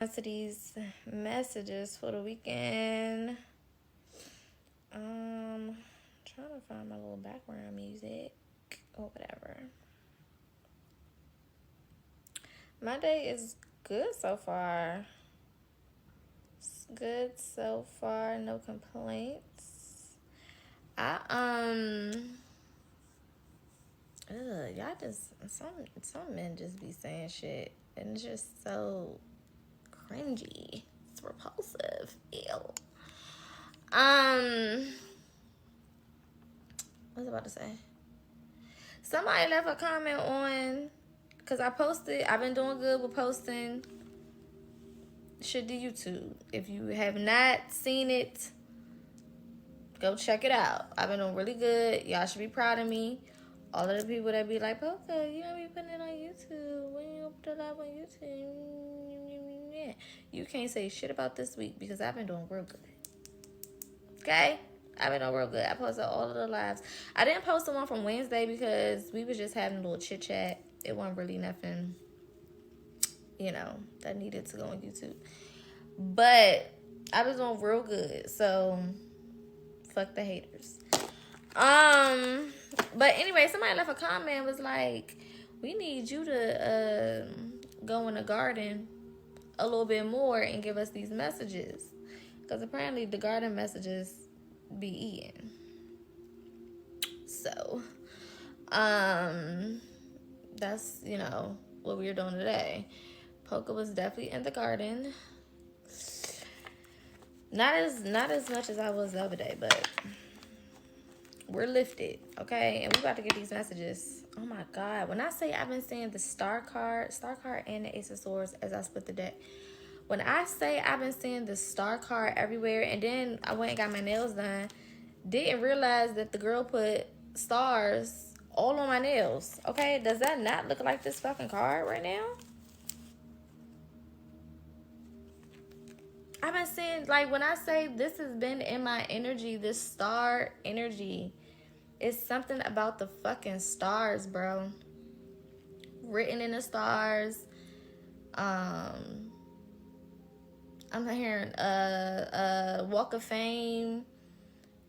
To these messages for the weekend. Trying to find my little background music or whatever. My day is good so far. It's good so far, no complaints. Y'all just some men just be saying shit and it's just so cringy. It's repulsive. Ew. What was I about to say? Somebody left a comment on, because I've been doing good with posting shit to YouTube. If you have not seen it, go check it out. I've been doing really good. Y'all should be proud of me. All of the people that be like, Poca, you don't be putting it on YouTube. When you put it live on YouTube, you can't say shit about this week because I've been doing real good. Okay? I've been doing real good. I posted all of the lives. I didn't post the one from Wednesday because we was just having a little chit chat. It wasn't really nothing, that needed to go on YouTube. But I was doing real good. So fuck the haters. But anyway, somebody left a comment, was like, we need you to go in the garden a little bit more and give us these messages. Because apparently the garden messages be eating. So, that's, what we were doing today. Poca was definitely in the garden. Not as much as I was the other day, but we're lifted, okay? And we about to get these messages. Oh my God. When I say I've been seeing the star card and the Ace of Swords as I split the deck. When I say I've been seeing the star card everywhere, and then I went and got my nails done, didn't realize that the girl put stars all on my nails. Okay, does that not look like this fucking card right now? I've been seeing, like, when I say this has been in my energy, this star energy, it's something about the fucking stars, bro. Written in the stars. I'm hearing Walk of Fame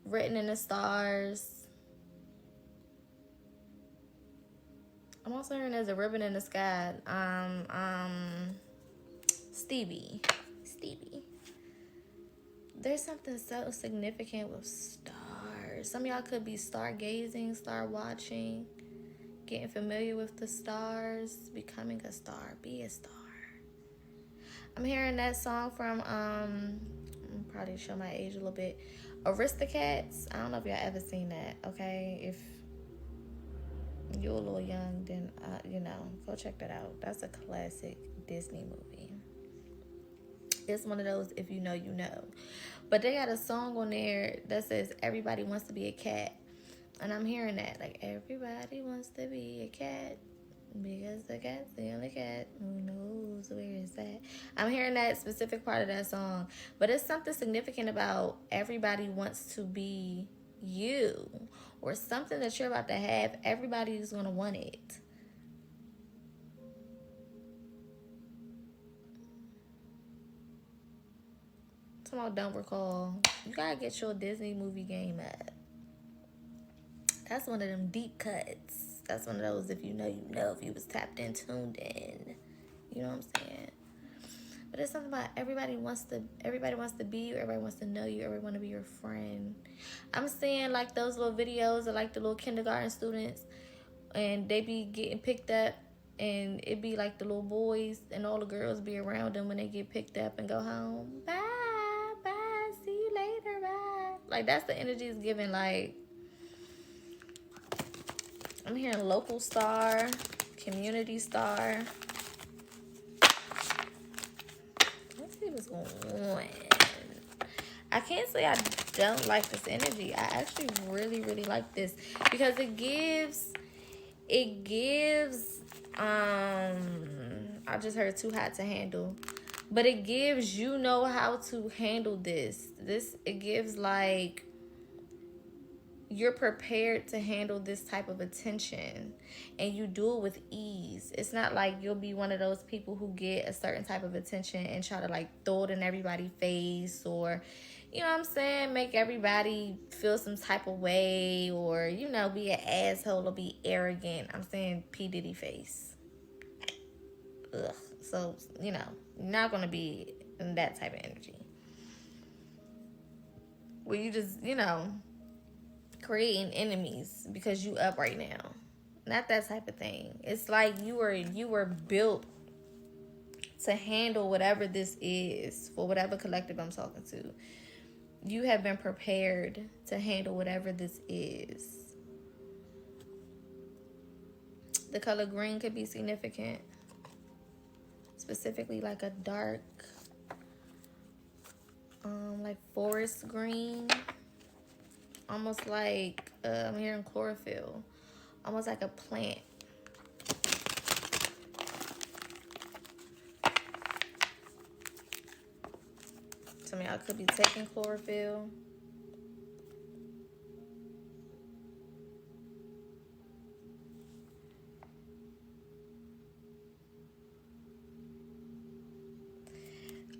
written in the stars. I'm also hearing there's a ribbon in the sky. Stevie. There's something so significant with stars. Some of y'all could be stargazing, star watching, getting familiar with the stars, becoming a star, be a star. I'm hearing that song from, I'm probably show my age a little bit, Aristocats. I don't know if y'all ever seen that, okay? If you're a little young, then, go check that out. That's a classic Disney movie. It's one of those, if you know, you know. But they got a song on there that says, everybody wants to be a cat. And I'm hearing that, like, everybody wants to be a cat. Because the cat's the only cat who knows where it's at. I'm hearing that specific part of that song. But it's something significant about everybody wants to be you. Or something that you're about to have. Everybody's going to want it. Somehow don't recall. You got to get your Disney movie game up. That's one of them deep cuts. That's one of those, if you know, you know, if you was tapped in, tuned in. You know what I'm saying? But it's something about everybody wants to be you, everybody wants to know you, everybody want to be your friend. I'm seeing like those little videos of like the little kindergarten students, and they be getting picked up, and it be like the little boys and all the girls be around them when they get picked up and go home. Bye, see you later, bye. Like, that's the energy it's giving. Like, I'm hearing local star, community star. Let's see what's going on. I can't say I don't like this energy. I actually really, really like this because it gives, I just heard too hot to handle, but it gives, how to handle this. It gives like, you're prepared to handle this type of attention, and you do it with ease. It's not like you'll be one of those people who get a certain type of attention and try to like throw it in everybody's face, or you know what I'm saying, make everybody feel some type of way, or you know, be an asshole or be arrogant. I'm saying P. Diddy face. Ugh. So, you know, you're not gonna be in that type of energy where you just, you know, creating enemies because you up right now. Not that type of thing. It's like you were built to handle whatever this is, for whatever collective I'm talking to. You have been prepared to handle whatever this is. The color green could be significant. Specifically like a dark, like forest green. Almost like, I'm hearing chlorophyll. Almost like a plant. Some of y'all could be taking chlorophyll.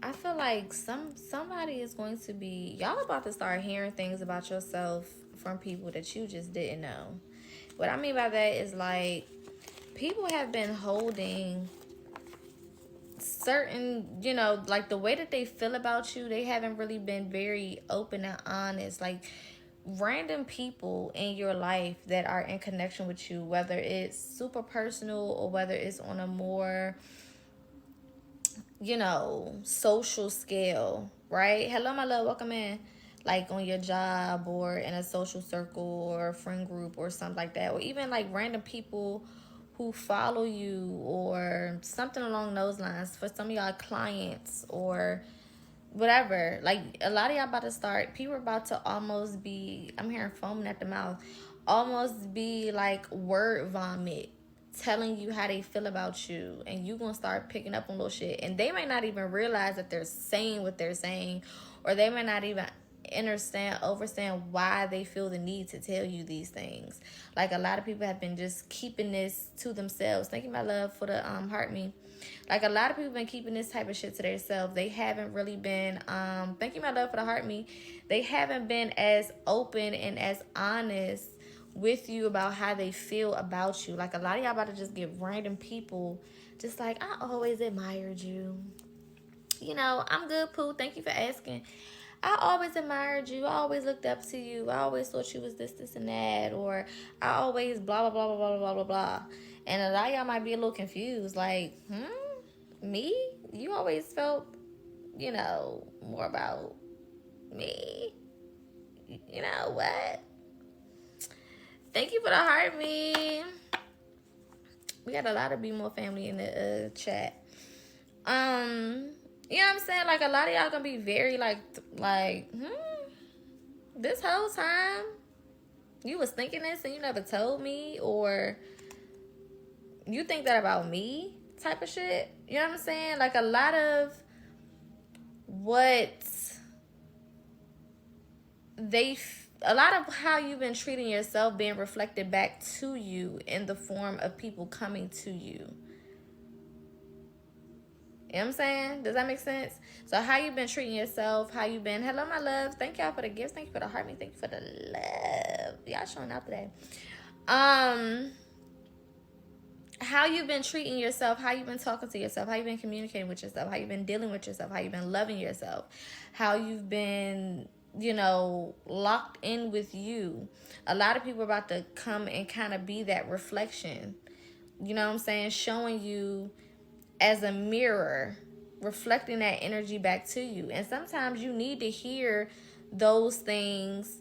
I feel like somebody is going to be, y'all about to start hearing things about yourself from people that you just didn't know. What I mean by that is like, people have been holding certain, you know, like the way that they feel about you, they haven't really been very open and honest. Like random people in your life that are in connection with you, whether it's super personal or whether it's on a more, you know, social scale, right? Hello, my love, welcome in. Like on your job or in a social circle or a friend group or something like that. Or even like random people who follow you or something along those lines. For some of y'all, clients or whatever. Like a lot of y'all about to start, people are about to almost be, I'm hearing foaming at the mouth, almost be like word vomit, telling you how they feel about you, and you gonna start picking up on those shit, and they may not even realize that they're saying what they're saying, or they may not even understand why they feel the need to tell you these things. Like a lot of people have been just keeping this to themselves. Thank you, my love, for the heart me. Like a lot of people have been keeping this type of shit to themselves. They haven't really been thank you, my love, for the heart me. They haven't been as open and as honest with you about how they feel about you. Like a lot of y'all about to just get random people just like, I always admired you. You know, I'm good, Pooh. Thank you for asking. I always admired you. I always looked up to you. I always thought you was this, and that. Or I always blah, blah, blah, blah, blah, blah, blah, blah. And a lot of y'all might be a little confused. Like, me? You always felt, you know, more about me? You know what? Thank you for the heart, me. We got a lot of Be More family in the chat. You know what I'm saying? Like a lot of y'all gonna be very like, this whole time you was thinking this and you never told me, or you think that about me type of shit. You know what I'm saying? Like a lot of how you've been treating yourself being reflected back to you in the form of people coming to you. You know what I'm saying? Does that make sense? So how you been treating yourself, how you been, hello my love, thank y'all for the gifts, thank you for the heart, thank you for the love. Y'all showing out today. How you been treating yourself, how you been talking to yourself, how you been communicating with yourself, how you been dealing with yourself, how you been loving yourself, how you've been, you know, locked in with you. A lot of people are about to come and kind of be that reflection. You know what I'm saying? Showing you as a mirror, reflecting that energy back to you. And sometimes you need to hear those things,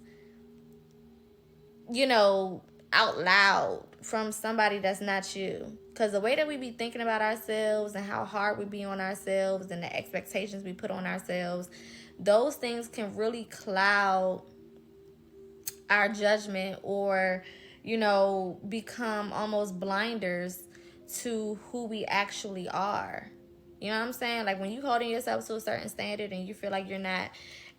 you know, out loud from somebody that's not you. Because the way that we be thinking about ourselves and how hard we be on ourselves and the expectations we put on ourselves, those things can really cloud our judgment, or, you know, become almost blinders to who we actually are. You know what I'm saying? Like when you holding yourself to a certain standard and you feel like you're not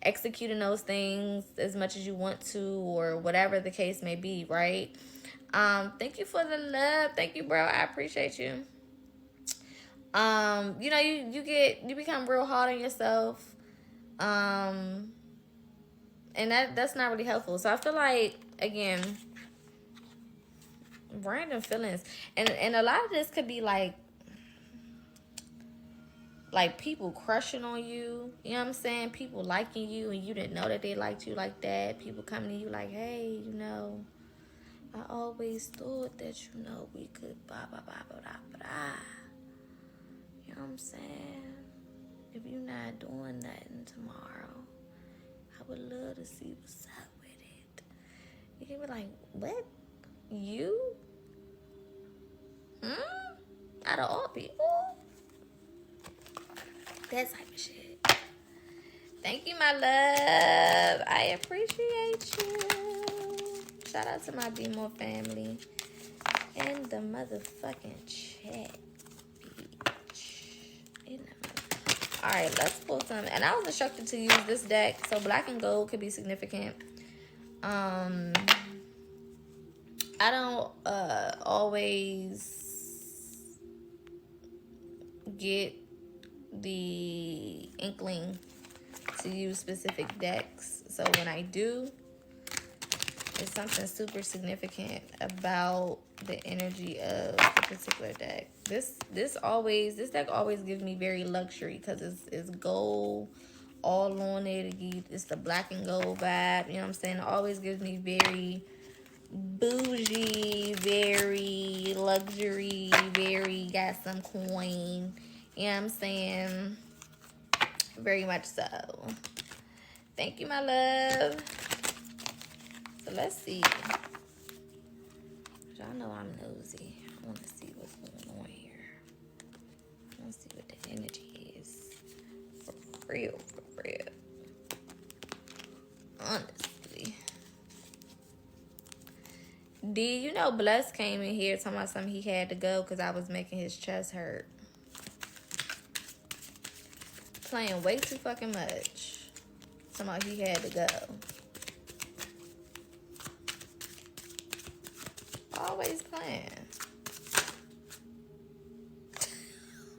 executing those things as much as you want to, or whatever the case may be, right? Thank you for the love. Thank you, bro. I appreciate you. You know, you become real hard on yourself. And that's not really helpful. So I feel like, again, random feelings, and a lot of this could be like people crushing on you. You know what I'm saying? People liking you and you didn't know that they liked you like that. People coming to you like, hey, you know, I always thought that, you know, we could blah blah blah blah blah blah. You know what I'm saying? If you're not doing nothing tomorrow, I would love to see what's up with it. You can be like, what? You? Out of all people? That type of shit. Thank you, my love. I appreciate you. Shout out to my Be More family in the motherfucking chat, bitch. Alright, let's pull some. And I was instructed to use this deck. So black and gold could be significant. I don't always get the inkling to use specific decks. So when I do, it's something super significant about the energy of a particular deck. This deck always gives me very luxury because it's gold all on it. It's the black and gold vibe. You know what I'm saying? It always gives me very bougie, very luxury, very got some coin. You know what I'm saying? Very much so. Thank you, my love. So let's see. Y'all know I'm nosy. I want to see what's going on here. I want to see what the energy is. For real, for real. Honestly. D, you know Bless came in here talking about something he had to go because I was making his chest hurt. Playing way too fucking much. Talking about he had to go. Always playing.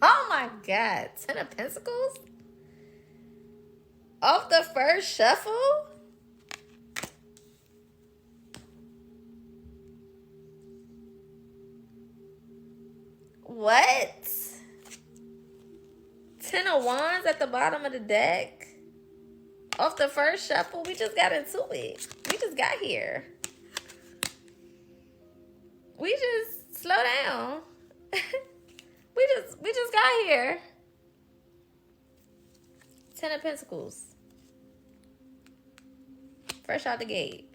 Oh my God. 10 of Pentacles? Off the first shuffle? What? 10 of Wands at the bottom of the deck? Off the first shuffle? We just got into it. We just got here. We just slow down. we just got here. 10 of Pentacles. Fresh out the gate.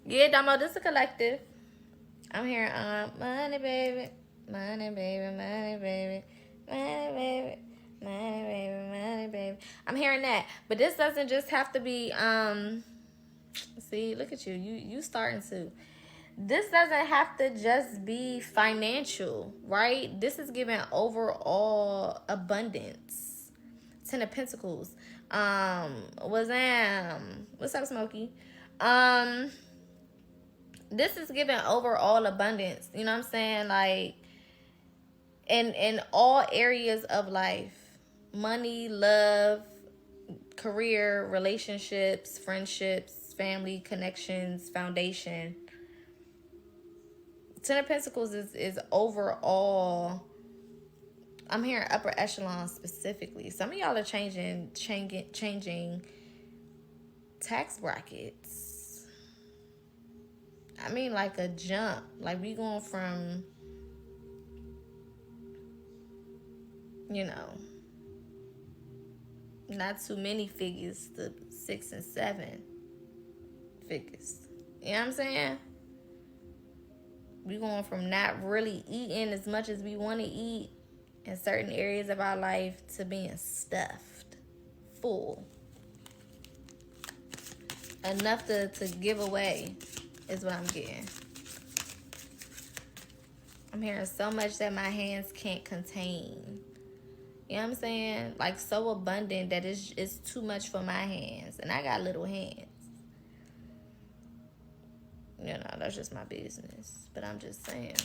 Yeah, Damo, this is a collective. I'm hearing money baby, money baby, money baby, money baby, money baby, money baby. I'm hearing that. But this doesn't just have to be see, look at you. You starting to. This doesn't have to just be financial, right? This is giving overall abundance. 10 of Pentacles. What's up, Smokey? This is giving overall abundance. You know what I'm saying? Like, in all areas of life. Money, love, career, relationships, friendships, family, connections, foundation. 10 of Pentacles is overall. I'm hearing upper echelon specifically. Some of y'all are changing tax brackets. I mean, like a jump. Like we going from, you know, not too many figures to 6 and 7 figures. You know what I'm saying? We going from not really eating as much as we want to eat in certain areas of our life to being stuffed, full. Enough to give away is what I'm getting. I'm hearing so much that my hands can't contain. You know what I'm saying? Like so abundant that it's too much for my hands. And I got little hands. You know, that's just my business. But I'm just saying.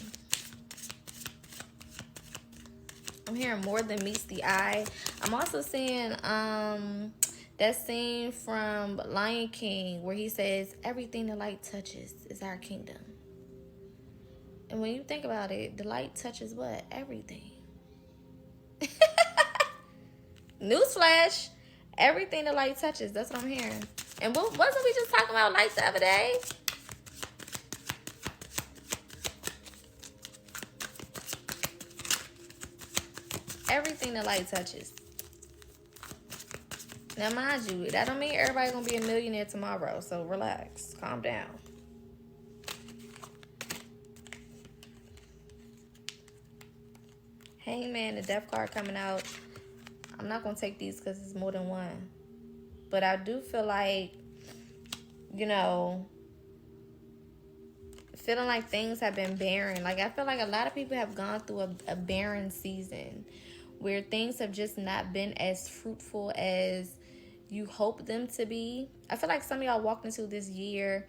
I'm hearing more than meets the eye. I'm also seeing that scene from Lion King where he says, everything the light touches is our kingdom. And when you think about it, the light touches what? Everything. Newsflash. Everything the light touches. That's what I'm hearing. And wasn't we just talking about lights the other day? Everything the light touches. Now, mind you, that don't mean everybody's going to be a millionaire tomorrow. So, relax. Calm down. Hangman, the death card coming out. I'm not going to take these because it's more than one. But I do feel like, you know, feeling like things have been barren. Like, I feel like a lot of people have gone through a barren season where things have just not been as fruitful as you hope them to be. I feel like some of y'all walked into this year,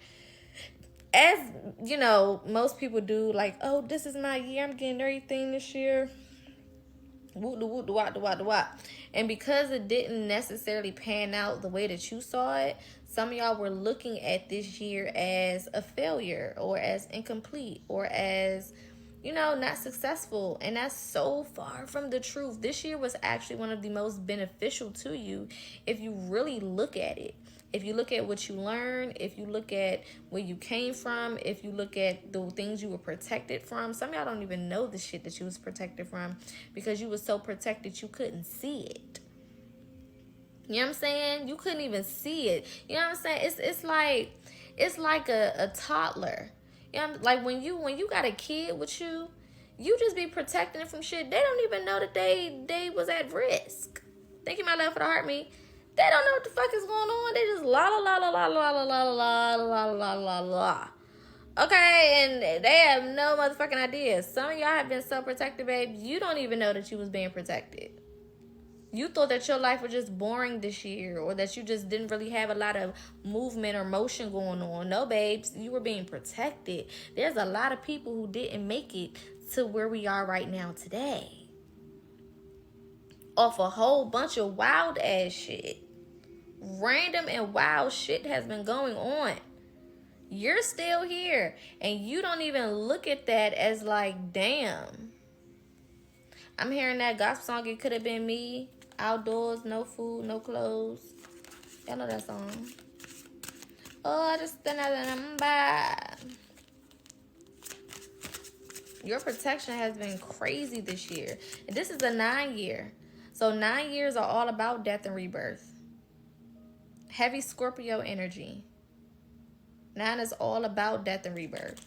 as, you know, most people do, like, oh, this is my year. I'm getting everything this year. Woot the woot the wop the wop the wop. And because it didn't necessarily pan out the way that you saw it, some of y'all were looking at this year as a failure or as incomplete or as, you know, not successful. And that's so far from the truth. This year was actually one of the most beneficial to you if you really look at it. If you look at what you learned, if you look at where you came from, if you look at the things you were protected from. Some of y'all don't even know the shit that you was protected from because you were so protected you couldn't see it. You know what I'm saying? You couldn't even see it. You know what I'm saying? It's like a toddler. You know, like when you got a kid with you, you just be protecting them from shit. They don't even know that they was at risk. Thank you, my love, for the heart me. They don't know what the fuck is going on. They just la la la la la la la la la la la la la. Okay, and they have no motherfucking idea. Some of y'all have been so protected, babe. You don't even know that you was being protected. You thought that your life was just boring this year or that you just didn't really have a lot of movement or motion going on. No, babes, you were being protected. There's a lot of people who didn't make it to where we are right now today. Off a whole bunch of wild ass shit. Random and wild shit has been going on. You're still here and you don't even look at that as like, damn. I'm hearing that gospel song, It Could Have Been Me. Outdoors, no food, no clothes. Y'all know that song. Oh, just another number. Your protection has been crazy this year. And this is a 9 year. So 9 years are all about death and rebirth. Heavy Scorpio energy. 9 is all about death and rebirth.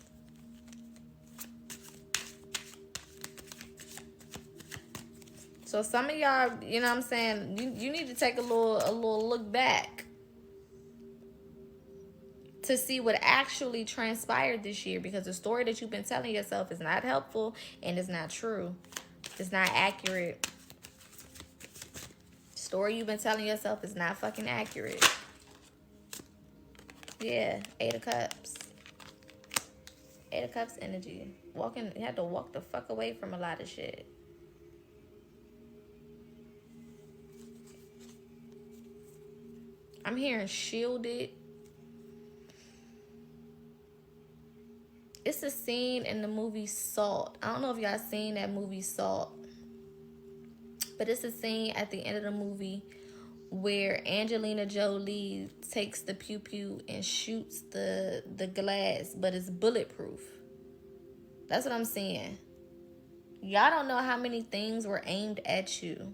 So some of y'all, you know what I'm saying, you need to take a little look back to see what actually transpired this year, because the story that you've been telling yourself is not helpful and it's not true. It's not accurate. The story you've been telling yourself is not fucking accurate. Yeah, 8 of Cups. 8 of Cups energy. You had to walk the fuck away from a lot of shit. I'm hearing shielded. It's a scene in the movie Salt. I don't know if y'all seen that movie Salt. But it's a scene at the end of the movie where Angelina Jolie takes the pew-pew and shoots the glass, but it's bulletproof. That's what I'm saying. Y'all don't know how many things were aimed at you.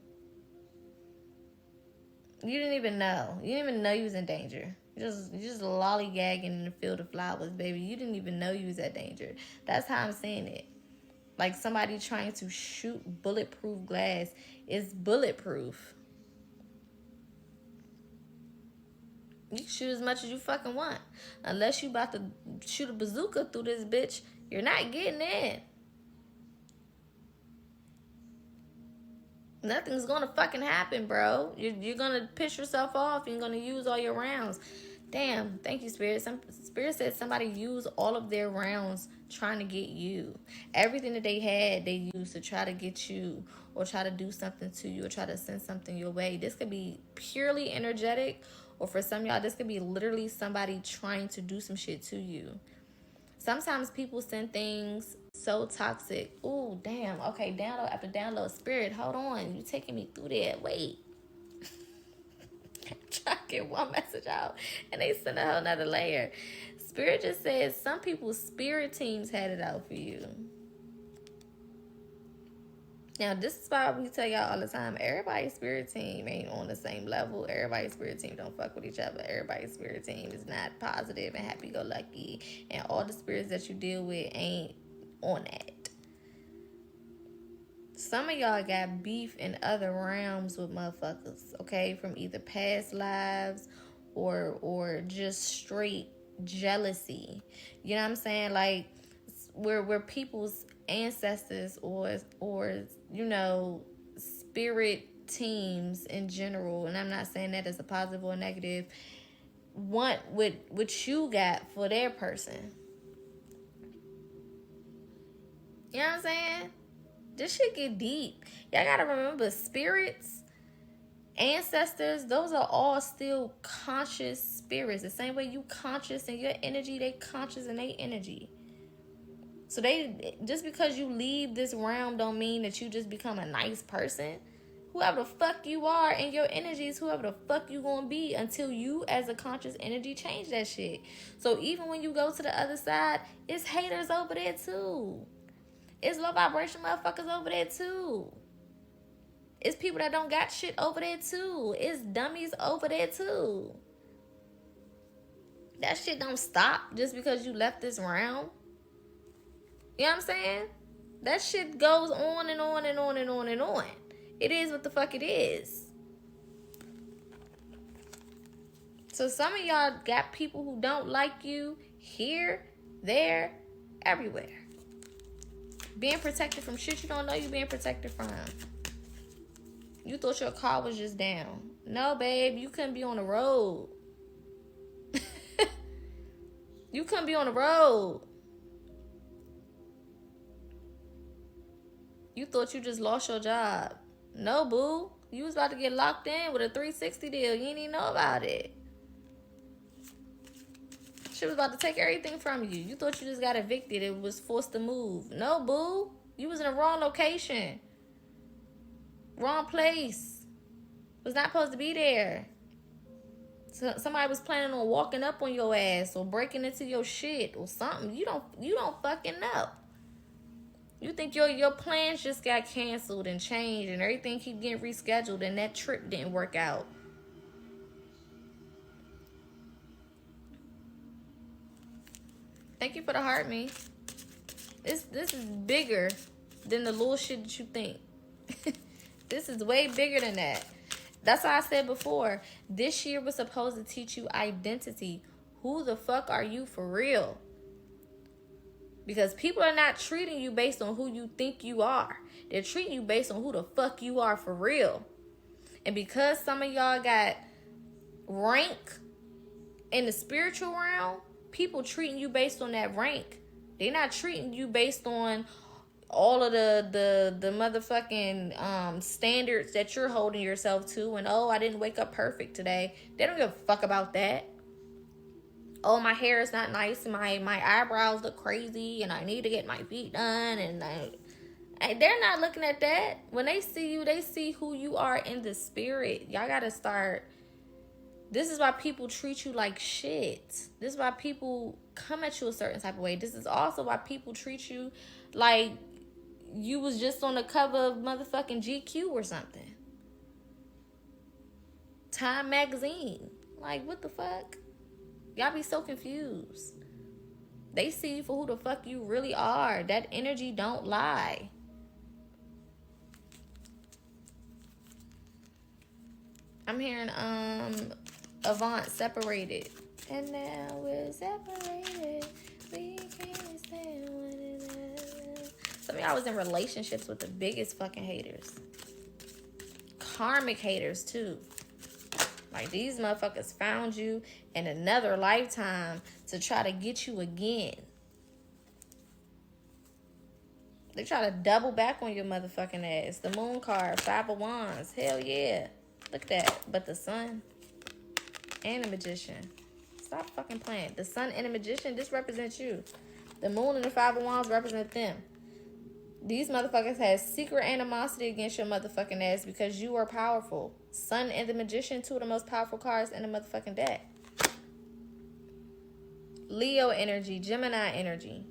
You didn't even know. You didn't even know you was in danger. You just lollygagging in the field of flowers, baby. You didn't even know you was at danger. That's how I'm saying it. Like somebody trying to shoot bulletproof glass is bulletproof. You can shoot as much as you fucking want. Unless you about to shoot a bazooka through this bitch, you're not getting in. Nothing's gonna fucking happen, bro. You're gonna piss yourself off. You're gonna use all your rounds. Damn, thank you, Spirit. Some Spirit said somebody used all of their rounds trying to get you. Everything that they had, they used to try to get you, or try to do something to you, or try to send something your way. This could be purely energetic, or for some of y'all, this could be literally somebody trying to do some shit to you. Sometimes people send things so toxic. Ooh, damn. Okay, download after download. Spirit, hold on. You taking me through that. Wait. Try to get one message out, and they send a whole nother layer. Spirit just says some people's spirit teams had it out for you. Now, this is why we tell y'all all the time, everybody's spirit team ain't on the same level. Everybody's spirit team don't fuck with each other. Everybody's spirit team is not positive and happy-go-lucky. And all the spirits that you deal with ain't on that. Some of y'all got beef in other realms with motherfuckers, okay? From either past lives or just straight jealousy. You know what I'm saying? Like, where people's ancestors or you know, spirit teams in general, and I'm not saying that as a positive or negative, want what you got for their person. You know what I'm saying? This shit get deep. Y'all gotta remember, spirits, ancestors, those are all still conscious spirits. The same way you conscious in your energy, they conscious in their energy. So they, just because you leave this realm don't mean that you just become a nice person. Whoever the fuck you are in your energy is whoever the fuck you gonna be until you as a conscious energy change that shit. So even when you go to the other side, it's haters over there too. It's low vibration motherfuckers over there too. It's people that don't got shit over there too. It's dummies over there too. That shit don't stop just because you left this realm. You know what I'm saying? That shit goes on and on and on and on and on. It is what the fuck it is. So some of y'all got people who don't like you here, there, everywhere. Being protected from shit you don't know you being protected from. You thought your car was just down. No, babe, you couldn't be on the road. You couldn't be on the road. You thought you just lost your job. No, boo. You was about to get locked in with a 360 deal. You didn't even know about it. She was about to take everything from you. You thought you just got evicted and was forced to move. No, boo. You was in the wrong location. Wrong place. Was not supposed to be there. So somebody was planning on walking up on your ass or breaking into your shit or something. You don't fucking know. You think your plans just got canceled and changed and everything keep getting rescheduled and that trip didn't work out. Thank you for the heart, me. This is bigger than the little shit that you think. This is way bigger than that. That's why I said before, this year was supposed to teach you identity. Who the fuck are you for real? Because people are not treating you based on who you think you are. They're treating you based on who the fuck you are for real. And because some of y'all got rank in the spiritual realm, people treating you based on that rank. They're not treating you based on all of the motherfucking standards that you're holding yourself to. And, oh, I didn't wake up perfect today. They don't give a fuck about that. Oh, my hair is not nice and my eyebrows look crazy and I need to get my feet done. And they're not looking at that. When they see you, they see who you are in the spirit. Y'all got to start. This is why people treat you like shit. This is why people come at you a certain type of way. This is also why people treat you like you was just on the cover of motherfucking GQ or something. Time magazine. Like, what the fuck? Y'all be so confused. They see you for who the fuck you really are. That energy don't lie. I'm hearing Avant separated. And now we're separated. We can't stand one another. Some of y'all was in relationships with the biggest fucking haters. karmic haters too. Like, these motherfuckers found you in another lifetime to try to get you again. They try to double back on your motherfucking ass. The moon card, 5 of wands. Hell yeah. Look at that. But the sun and the magician. Stop fucking playing. The sun and the magician, this represents you. The moon and the 5 of wands represent them. These motherfuckers have secret animosity against your motherfucking ass because you are powerful. Sun and the magician, 2 of the most powerful cards in the motherfucking deck. Leo energy, Gemini energy.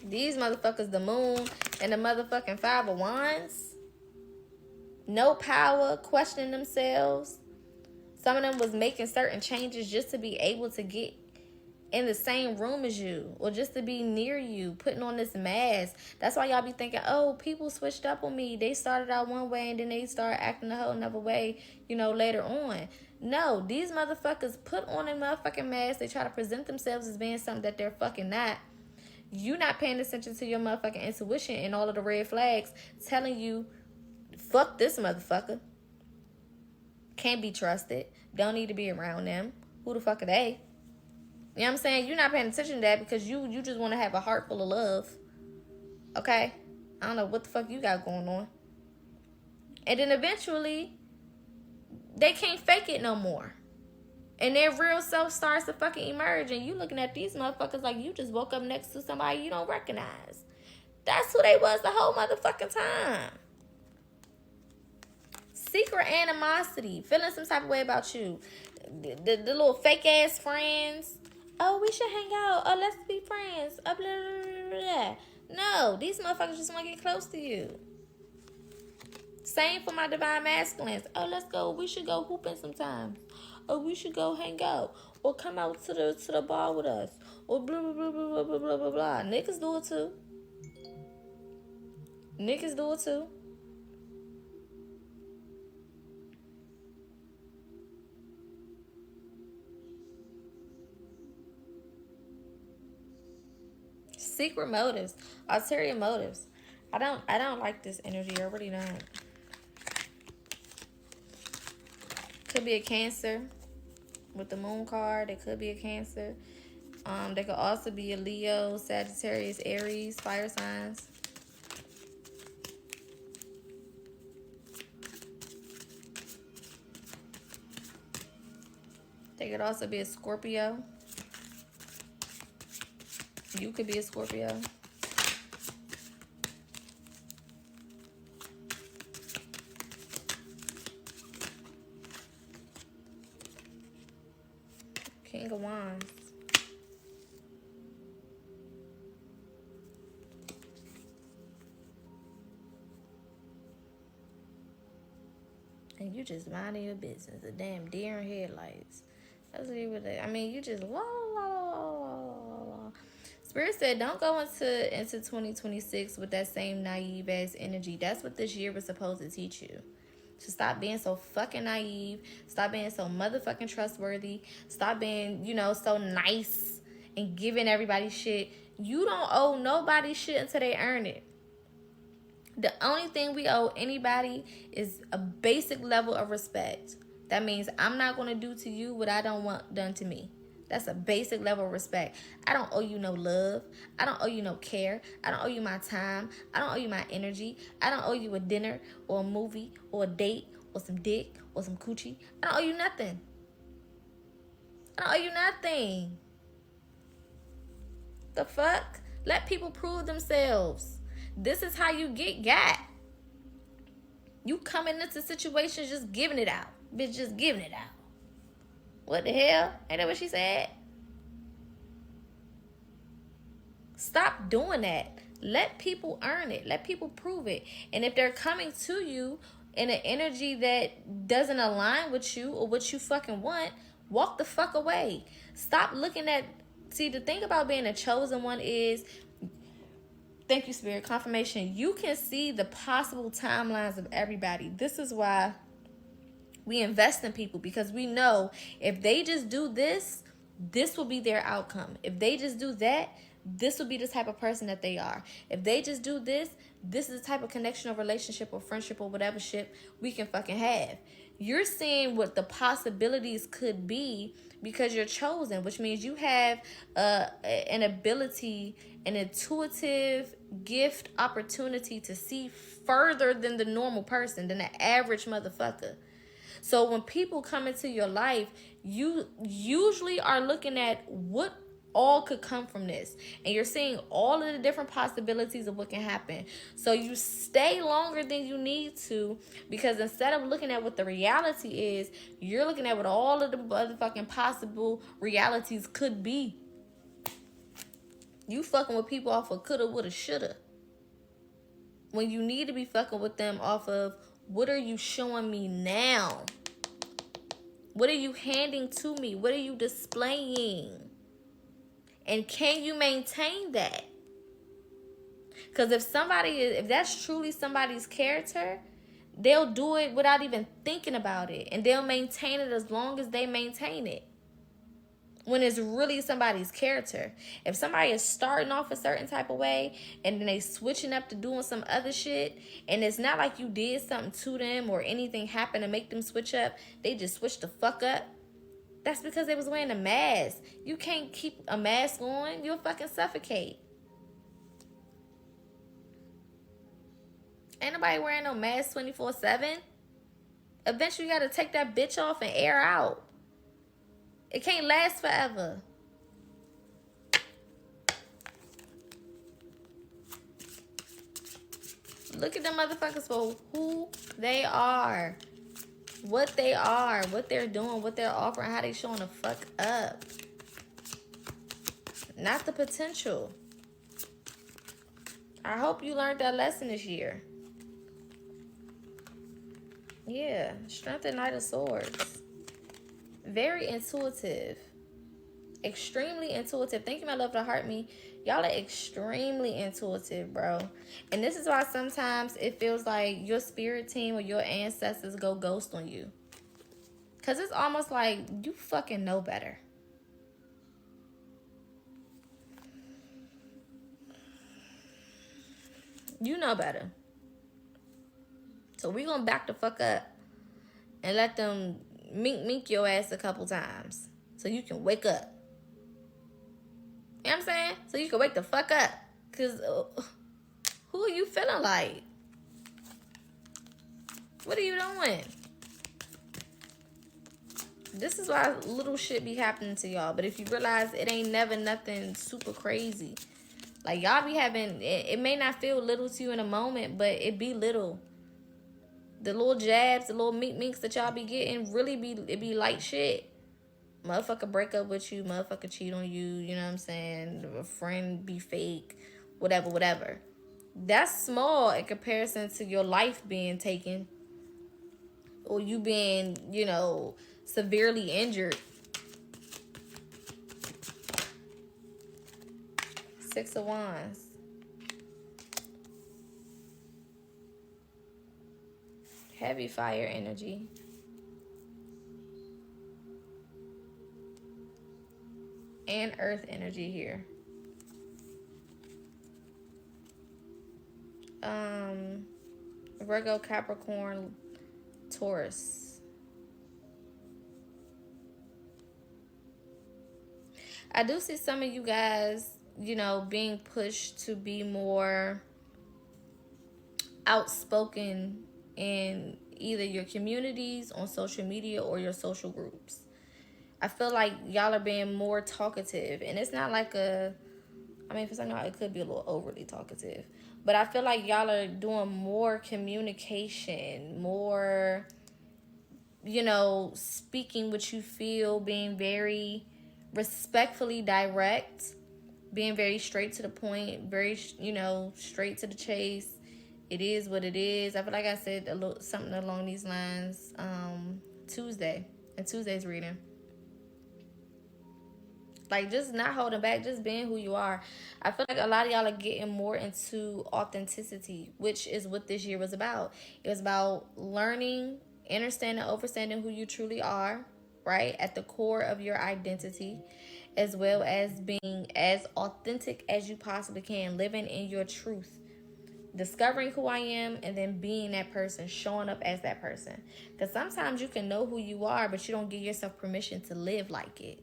These motherfuckers, the moon and the motherfucking 5 of wands. No power, questioning themselves. Some of them was making certain changes just to be able to get in the same room as you, or just to be near you, putting on this mask. That's why y'all be thinking, oh, people switched up on me. They started out one way and then they start acting a whole nother way, later on. No, these motherfuckers put on a motherfucking mask. They try to present themselves as being something that they're fucking not. You not paying attention to your motherfucking intuition and all of the red flags telling you, fuck this motherfucker. Can't be trusted. Don't need to be around them. Who the fuck are they? You know what I'm saying? You're not paying attention to that because you just want to have a heart full of love. Okay? I don't know what the fuck you got going on. And then eventually, they can't fake it no more. And their real self starts to fucking emerge. And you looking at these motherfuckers like you just woke up next to somebody you don't recognize. That's who they was the whole motherfucking time. Secret animosity. Feeling some type of way about you. The little fake ass friends. Oh, we should hang out. Oh, let's be friends. Oh, blah, blah, blah, blah. No, these motherfuckers just want to get close to you. Same for my divine masculines. Oh, let's go. We should go hooping sometimes. Or we should go hang out. Or come out to the bar with us. Or blah, blah, blah, blah, blah, blah, blah, blah. Niggas do it too. Niggas do it too. Secret motives, ulterior motives. I don't like this energy. I really don't. Could be a Cancer with the moon card. It could be a Cancer. They could also be a Leo, Sagittarius, Aries, fire signs. They could also be a Scorpio. You could be a Scorpio. King of Wands. And you just minding your business. The damn deer in headlights. That's what you would. I mean, you just la la la la la. Spirit said, don't go into 2026 with that same naive ass energy. That's what this year was supposed to teach you. To stop being so fucking naive. Stop being so motherfucking trustworthy. Stop being, so nice and giving everybody shit. You don't owe nobody shit until they earn it. The only thing we owe anybody is a basic level of respect. That means I'm not going to do to you what I don't want done to me. That's a basic level of respect. I don't owe you no love. I don't owe you no care. I don't owe you my time. I don't owe you my energy. I don't owe you a dinner or a movie or a date or some dick or some coochie. I don't owe you nothing. I don't owe you nothing. The fuck? Let people prove themselves. This is how you get got. You coming into situations just giving it out. Bitch, just giving it out. What the hell? Ain't that what she said? Stop doing that. Let people earn it. Let people prove it. And if they're coming to you in an energy that doesn't align with you or what you fucking want, walk the fuck away. Stop looking at... See, the thing about being a chosen one is... Thank you, Spirit. Confirmation. You can see the possible timelines of everybody. This is why we invest in people, because we know if they just do this, this will be their outcome. If they just do that, this would be the type of person that they are. If they just do this, this is the type of connection or relationship or friendship or whatever shit we can fucking have. You're seeing what the possibilities could be because you're chosen, which means you have an ability, an intuitive gift, opportunity to see further than the normal person, than the average motherfucker. So when people come into your life, you usually are looking at what all could come from this, and you're seeing all of the different possibilities of what can happen. So you stay longer than you need to, because instead of looking at what the reality is, you're looking at what all of the motherfucking possible realities could be. You fucking with people off of coulda, woulda, shoulda, when you need to be fucking with them off of, what are you showing me now? What are you handing to me? What are you displaying? And can you maintain that? Because if that's truly somebody's character, they'll do it without even thinking about it. And they'll maintain it as long as they maintain it. When it's really somebody's character. If somebody is starting off a certain type of way and then they switching up to doing some other shit, and it's not like you did something to them or anything happened to make them switch up, they just switched the fuck up. That's because they was wearing a mask. You can't keep a mask on. You'll fucking suffocate. Ain't nobody wearing no mask 24/7. Eventually you gotta take that bitch off and air out. It can't last forever. Look at them motherfuckers for who they are. What they are. What they're doing. What they're offering. How they showing the fuck up. Not the potential. I hope you learned that lesson this year. Yeah. Strength and Knight of Swords. Very intuitive. Extremely intuitive. Thank you, my love, to heart me. Y'all are extremely intuitive, bro. And this is why sometimes it feels like your spirit team or your ancestors go ghost on you. Because it's almost like you fucking know better. You know better. So we gonna back the fuck up and let them mink your ass a couple times so you can wake up. You know what I'm saying? So you can wake the fuck up. Because who are you feeling like? What are you doing? This is why little shit be happening to y'all. But if you realize it ain't never nothing super crazy. Like y'all be having, it may not feel little to you in a moment, but it be little. The little jabs, the little minks that y'all be getting really be light shit. Motherfucker break up with you, motherfucker cheat on you, you know what I'm saying? A friend be fake, whatever. That's small in comparison to your life being taken. Or you being, severely injured. 6 of Wands. Heavy fire energy. And earth energy here. Virgo, Capricorn, Taurus. I do see some of you guys, being pushed to be more outspoken in either your communities on social media or your social groups. I feel like y'all are being more talkative. And it's not like for some y'all, it could be a little overly talkative. But I feel like y'all are doing more communication, more, speaking what you feel, being very respectfully direct, being very straight to the point, very, straight to the chase. It is what it is. I feel like I said something along these lines in Tuesday's reading. Like, just not holding back, just being who you are. I feel like a lot of y'all are getting more into authenticity, which is what this year was about. It was about learning, understanding who you truly are, right? At the core of your identity. as well as being as authentic as you possibly can, living in your truth, discovering who I am, and then being that person, showing up as that person. Because sometimes you can know who you are, but you don't give yourself permission to live like it.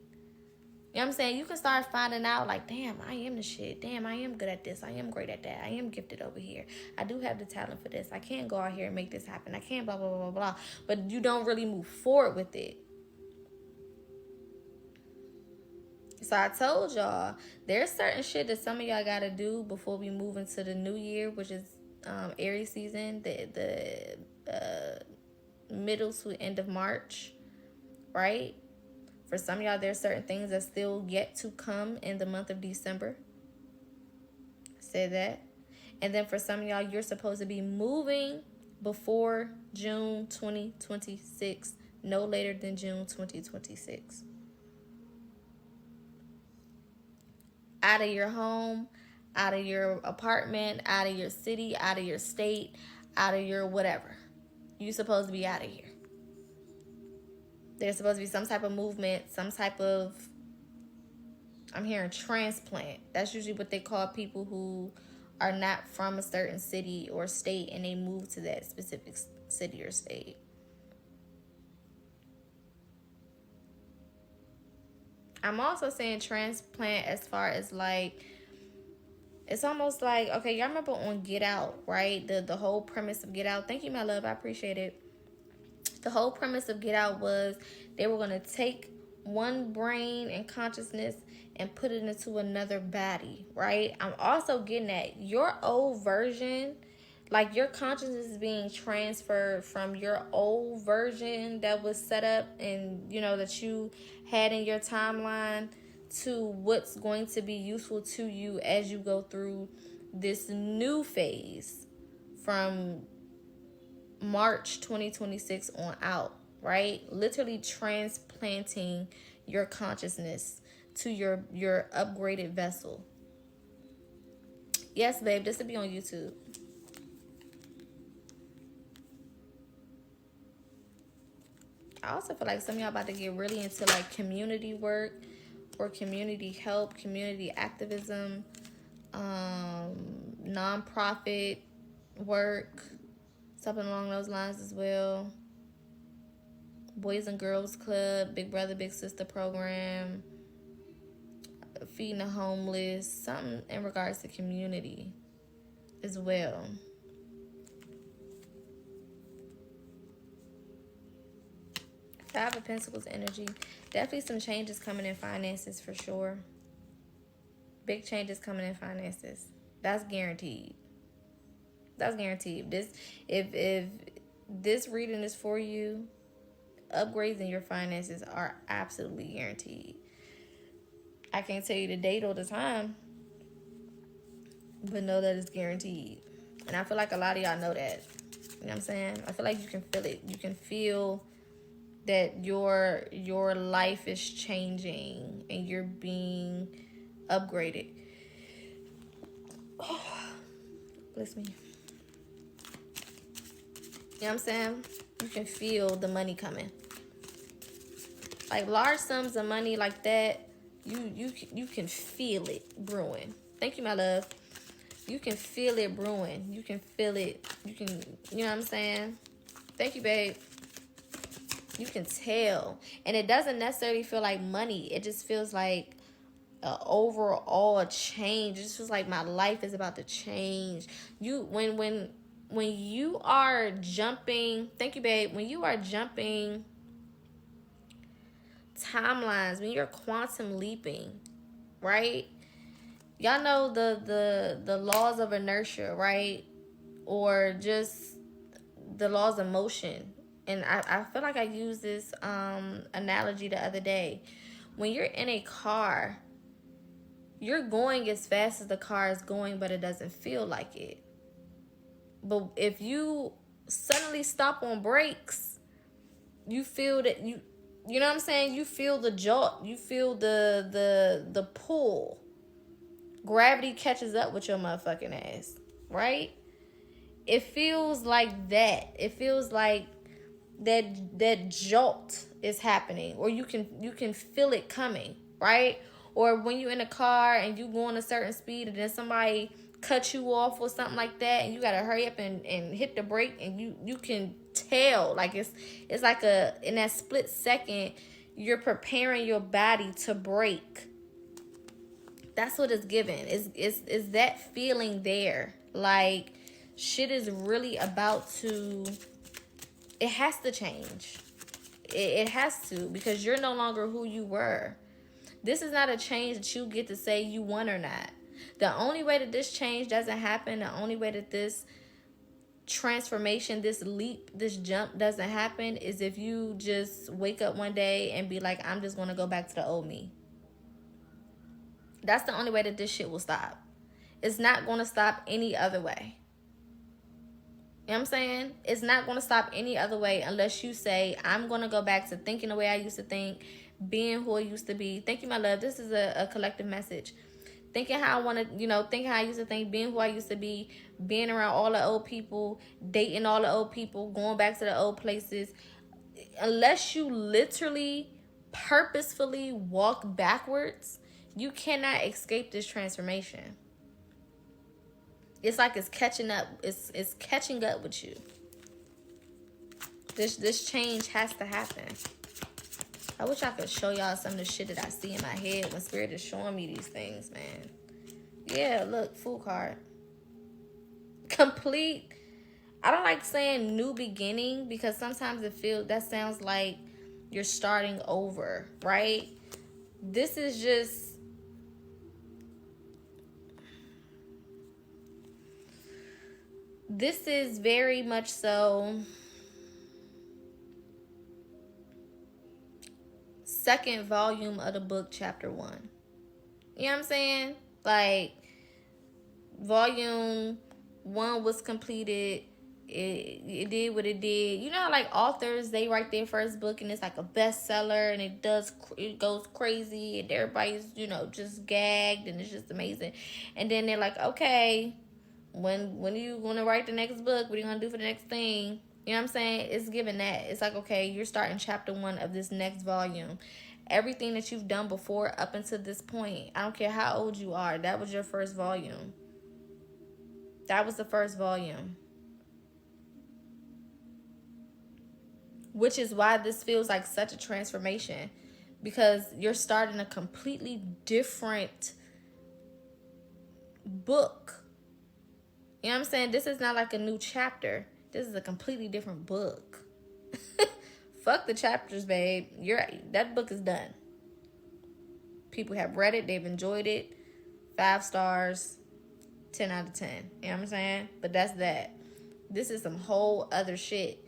You know what I'm saying? You can start finding out like, damn, I am the shit. Damn, I am good at this. I am great at that. I am gifted over here. I do have the talent for this. I can go out here and make this happen. I can blah, blah, blah, blah, blah. But you don't really move forward with it. So I told y'all, there's certain shit that some of y'all got to do before we move into the new year, which is Aries season, the middle to end of March, right? For some of y'all, there's certain things that still yet to come in the month of December. Say that. And then for some of y'all, you're supposed to be moving before June 2026, no later than June 2026. Out of your home, out of your apartment, out of your city, out of your state, out of your whatever. You're supposed to be out of here. There's supposed to be some type of movement, some type of, I'm hearing transplant. That's usually what they call people who are not from a certain city or state and they move to that specific city or state. I'm also saying transplant as far as like, it's almost like, okay, y'all remember on Get Out, right? The whole premise of Get Out. Thank you, my love. I appreciate it. The whole premise of Get Out was they were going to take one brain and consciousness and put it into another body, right? I'm also getting at your old version, like your consciousness is being transferred from your old version that was set up and, you know, that you had in your timeline to what's going to be useful to you as you go through this new phase from March 2026 on out, right? Literally transplanting your consciousness to your upgraded vessel. Yes, babe, this will be on YouTube. I also feel like some of y'all about to get really into like community work or community help, community activism, nonprofit work, something along those lines as well. Boys and Girls Club, Big Brother, Big Sister program, feeding the homeless, something in regards to community as well. Five of Pentacles energy. Definitely some changes coming in finances for sure. Big changes coming in finances. That's guaranteed. That's guaranteed. If this reading is for you, upgrades in your finances are absolutely guaranteed. I can't tell you the date or the time, but know that it's guaranteed. And I feel like a lot of y'all know that. You know what I'm saying? I feel like you can feel it. You can feel that your life is changing and you're being upgraded. Oh, bless me. You know what I'm saying? You can feel the money coming. Like large sums of money like that, you can feel it brewing. Thank you, my love. You can feel it brewing. You can feel it. You know what I'm saying? Thank you, babe. You can tell. And it doesn't necessarily feel like money. It just feels like an overall change. It just feels like my life is about to change. When you are jumping, thank you, babe. When you are jumping timelines, when you're quantum leaping, right? Y'all know the laws of inertia, right? Or just the laws of motion. And I feel like I used this analogy the other day. When you're in a car, you're going as fast as the car is going, but it doesn't feel like it. But if you suddenly stop on brakes, you feel that you know what I'm saying? You feel the jolt. You feel the pull. Gravity catches up with your motherfucking ass, right? It feels like that. It feels like that jolt is happening, or you can feel it coming, right? Or when you're in a car and you going a certain speed and then somebody cut you off or something like that, and you gotta hurry up and hit the brake, and you can tell, like, it's like in that split second you're preparing your body to brake. That's what it's given. Is that feeling there? Like, shit is really about to, it has to change. It has to, because you're no longer who you were. This is not a change that you get to say you won or not. The only way that this change doesn't happen, the only way that this transformation, this leap, this jump doesn't happen is if you just wake up one day and be like, I'm just going to go back to the old me. That's the only way that this shit will stop. It's not going to stop any other way. You know what I'm saying? It's not going to stop any other way unless you say, I'm going to go back to thinking the way I used to think, being who I used to be. Thank you, my love. This is a collective message. Thinking how I want to, thinking how I used to think, being who I used to be, being around all the old people, dating all the old people, going back to the old places. Unless you literally, purposefully walk backwards, you cannot escape this transformation. It's like it's catching up. It's catching up with you. This change has to happen. I wish I could show y'all some of the shit that I see in my head when Spirit is showing me these things, man. Yeah, look, Fool card. Complete. I don't like saying new beginning because sometimes that sounds like you're starting over, right? This is just, this is very much so second volume of the book, chapter 1. You know what I'm saying? Like, volume 1 was completed. It did what it did. You know how, like, authors, they write their first book and it's like a bestseller and it goes crazy and everybody's, just gagged and it's just amazing. And then they're like, okay, when are you going to write the next book? What are you going to do for the next thing? You know what I'm saying? It's given that. It's like, okay, you're starting chapter 1 of this next volume. Everything that you've done before up until this point, I don't care how old you are, that was your first volume. That was the first volume. Which is why this feels like such a transformation. Because you're starting a completely different book. You know what I'm saying? This is not like a new chapter. This is a completely different book. Fuck the chapters, babe. That book is done. People have read it. They've enjoyed it. 5 stars. 10 out of 10. You know what I'm saying? But that's that. This is some whole other shit.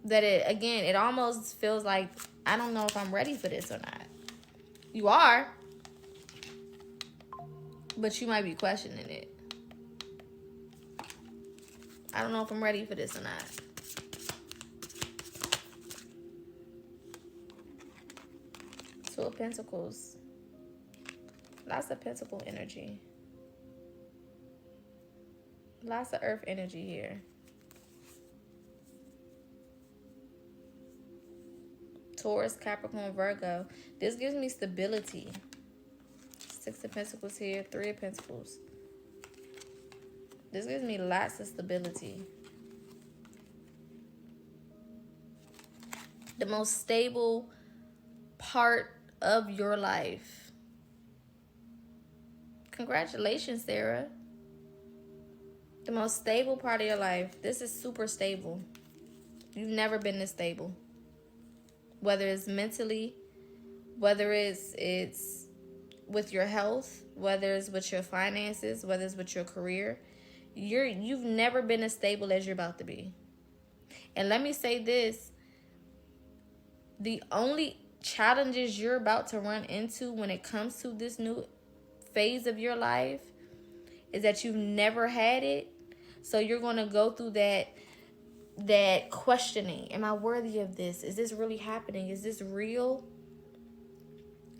That it almost feels like, I don't know if I'm ready for this or not. You are. But you might be questioning it. I don't know if I'm ready for this or not. Two of Pentacles. Lots of Pentacle energy. Lots of Earth energy here. Taurus, Capricorn, Virgo. This gives me stability. 6 of Pentacles here. 3 of Pentacles. This gives me lots of stability. The most stable part of your life. Congratulations, Sarah. The most stable part of your life. This is super stable. You've never been this stable. Whether it's mentally, whether it's with your health, whether it's with your finances, whether it's with your career. You've never been as stable as you're about to be. And let me say this. The only challenges you're about to run into when it comes to this new phase of your life is that you've never had it. So you're going to go through that questioning. Am I worthy of this? Is this really happening? Is this real?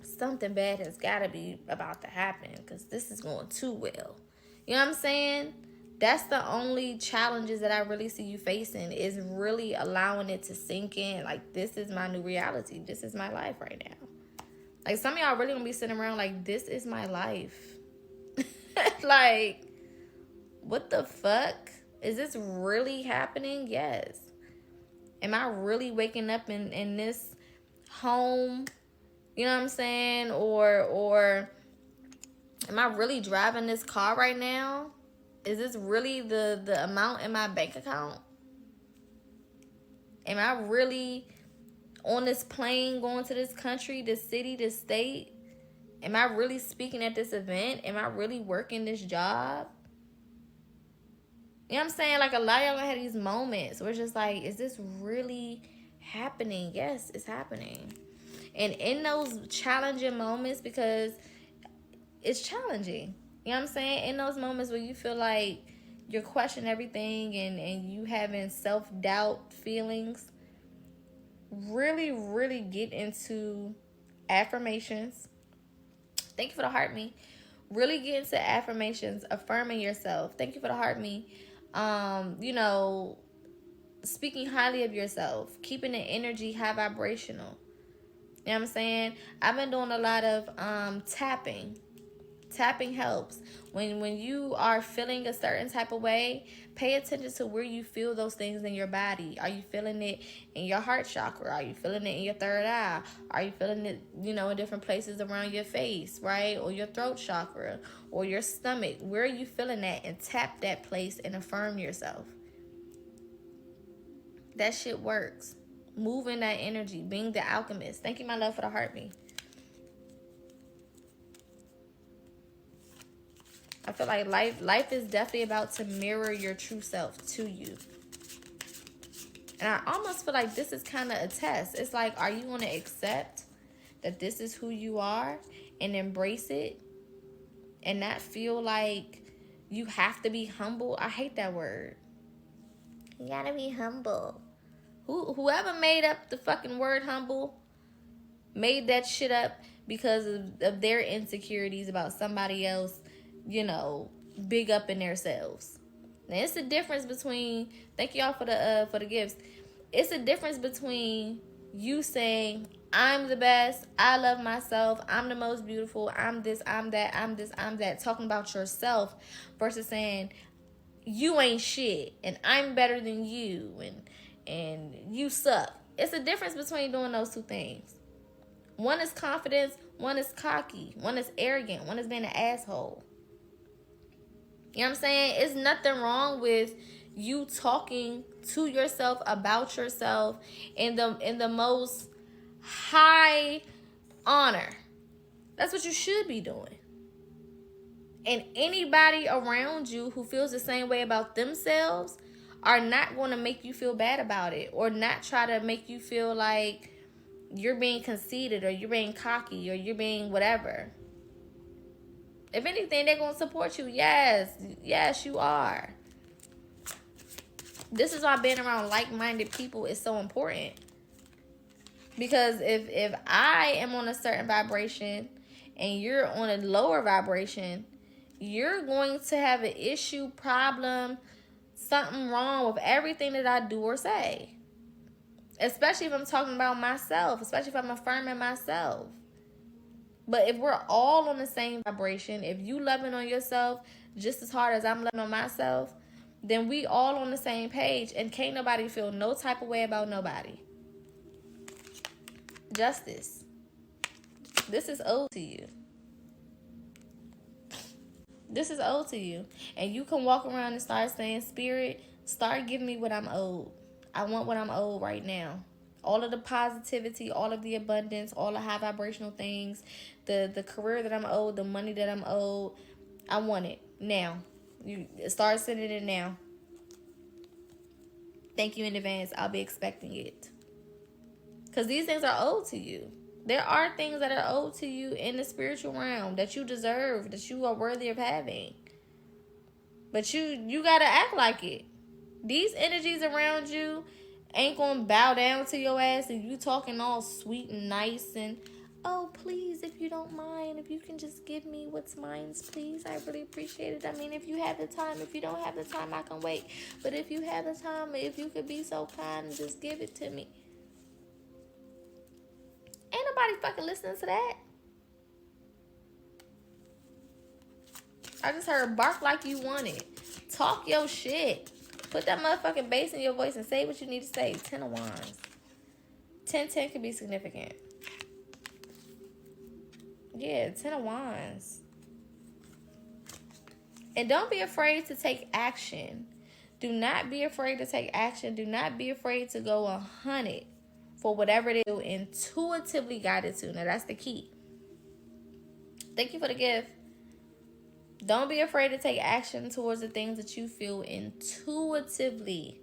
Something bad has got to be about to happen because this is going too well. You know what I'm saying? That's the only challenges that I really see you facing, is really allowing it to sink in. Like, this is my new reality. This is my life right now. Like, some of y'all really gonna be sitting around like, this is my life. Like, what the fuck? Is this really happening? Yes. Am I really waking up in this home? You know what I'm saying? Or am I really driving this car right now? Is this really the amount in my bank account? Am I really on this plane going to this country, this city, this state? Am I really speaking at this event? Am I really working this job? You know what I'm saying? Like, a lot of y'all gonna have these moments where it's just like, is this really happening? Yes, it's happening. And in those challenging moments, because it's challenging, you know what I'm saying? In those moments where you feel like you're questioning everything and you having self-doubt feelings, really, really get into affirmations. Thank you for the heart me. Really get into affirmations, affirming yourself. Thank you for the heart me. You know, speaking highly of yourself, keeping the energy high vibrational. You know what I'm saying? I've been doing a lot of tapping. Tapping helps. When you are feeling a certain type of way, pay attention to where you feel those things in your body. Are you feeling it in your heart chakra? Are you feeling it in your third eye? Are you feeling it, you know, in different places around your face, right? Or your throat chakra or your stomach? Where are you feeling that? And tap that place and affirm yourself. That shit works. Move in that energy. Being the alchemist. Thank you, my love, for the heartbeat. I feel like life is definitely about to mirror your true self to you. And I almost feel like this is kind of a test. It's like, are you going to accept that this is who you are and embrace it and not feel like you have to be humble? I hate that word. You gotta be humble. Whoever made up the fucking word humble made that shit up because of their insecurities about somebody else, you know, big up in themselves. Now, it's the difference between, thank y'all for the gifts. It's a difference between you saying, I'm the best, I love myself, I'm the most beautiful, I'm this, I'm that, I'm this, I'm that, talking about yourself, versus saying, you ain't shit and I'm better than you and you suck. It's a difference between doing those two things. One is confidence, one is cocky, one is arrogant, one is being an asshole. You know what I'm saying? It's nothing wrong with you talking to yourself about yourself in the most high honor. That's what you should be doing. And anybody around you who feels the same way about themselves are not going to make you feel bad about it, or not try to make you feel like you're being conceited or you're being cocky or you're being whatever. If anything, they're going to support you. Yes, you are. This is why being around like-minded people is so important. Because if I am on a certain vibration and you're on a lower vibration, you're going to have an issue, problem, something wrong with everything that I do or say. Especially if I'm talking about myself, especially if I'm affirming myself. But if we're all on the same vibration, if you loving on yourself just as hard as I'm loving on myself, then we all on the same page and can't nobody feel no type of way about nobody. Justice. This is owed to you. This is owed to you. And you can walk around and start saying, Spirit, start giving me what I'm owed. I want what I'm owed right now. All of the positivity, all of the abundance, all the high vibrational things, the career that I'm owed, the money that I'm owed, I want it now. You start sending it now. Thank you in advance. I'll be expecting it. Because these things are owed to you. There are things that are owed to you in the spiritual realm that you deserve, that you are worthy of having. But you got to act like it. These energies around you ain't going to bow down to your ass and you talking all sweet and nice and, oh, please, if you don't mind, if you can just give me what's mine, please. I really appreciate it. I mean, if you have the time, if you don't have the time, I can wait. But if you have the time, if you could be so kind and just give it to me. Ain't nobody fucking listening to that. I just heard bark like you want it. Talk your shit. Put that motherfucking bass in your voice and say what you need to say. 10 of Wands. 10-10 could be significant. Yeah, 10 of Wands. And don't be afraid to take action. Do not be afraid to take action. Do not be afraid to go 100 for whatever it is you intuitively guided to. Now, that's the key. Thank you for the gift. Don't be afraid to take action towards the things that you feel intuitively.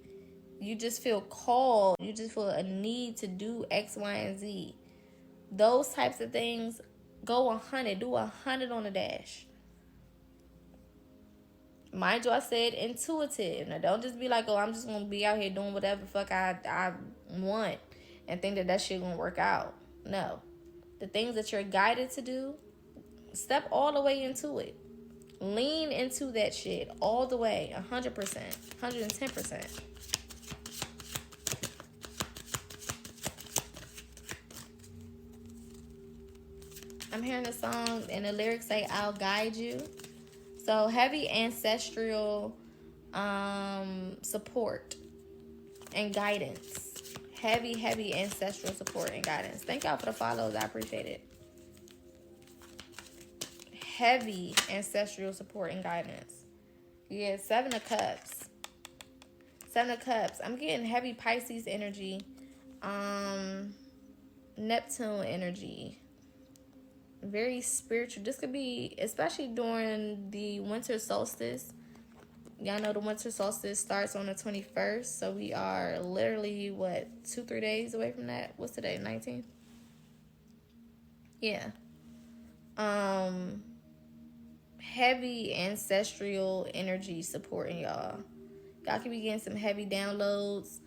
You just feel called. You just feel a need to do X, Y, and Z. Those types of things, go 100. Do 100 on the dash. Mind you, I said intuitive. Now, don't just be like, oh, I'm just going to be out here doing whatever the fuck I want and think that shit going to work out. No. The things that you're guided to do, step all the way into it. Lean into that shit all the way, 100%, 110%. I'm hearing the song and the lyrics say, I'll guide you. So heavy ancestral support and guidance. Heavy ancestral support and guidance. Thank y'all for the follows. I appreciate it. Heavy ancestral support and guidance. Yeah, 7 of Cups. 7 of Cups. I'm getting heavy Pisces energy. Neptune energy. Very spiritual. This could be, especially during the winter solstice. Y'all know the winter solstice starts on the 21st. So we are literally, 2-3 days away from that. What's today? 19th? Yeah. Heavy ancestral energy supporting y'all. Y'all could be getting some heavy downloads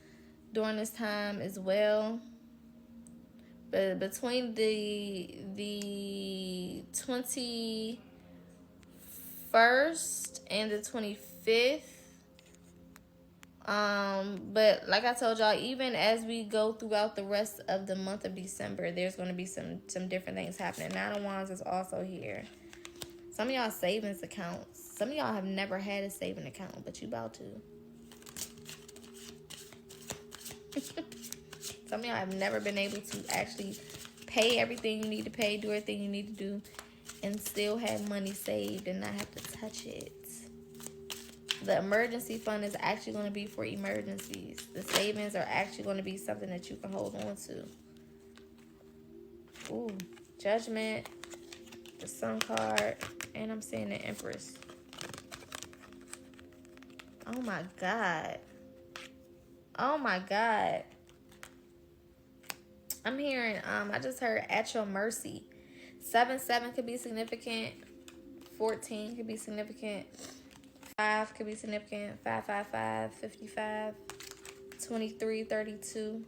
during this time as well. But between the 21st and the 25th, but like I told y'all, even as we go throughout the rest of the month of December, there's going to be some different things happening. 9 of Wands is also here. Some of y'all savings accounts. Some of y'all have never had a saving account, but you about to. Some of y'all have never been able to actually pay everything you need to pay, do everything you need to do, and still have money saved and not have to touch it. The emergency fund is actually going to be for emergencies. The savings are actually going to be something that you can hold on to. Ooh, Judgment, the Sun card, and I'm seeing the Empress. Oh my God. Oh my God. I'm hearing, I just heard at your mercy. 7-7 could be significant. 14 could be significant. 5 could be significant. 5-5-5, 55, 23, 32.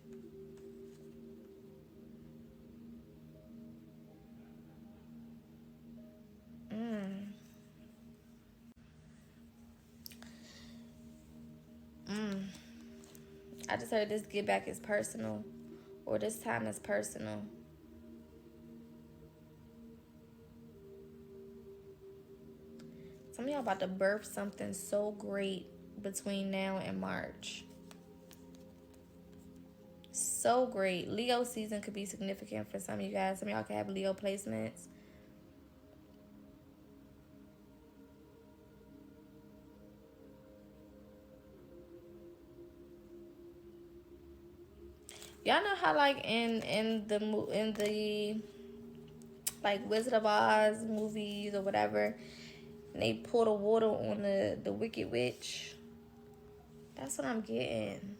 I just heard this get back is personal. Or this time is personal. Some of y'all about to birth something so great between now and March. So great. Leo season could be significant for some of you guys. Some of y'all could have Leo placements. Y'all know how like in the like Wizard of Oz movies or whatever, and they pour the water on the Wicked Witch. That's what I'm getting.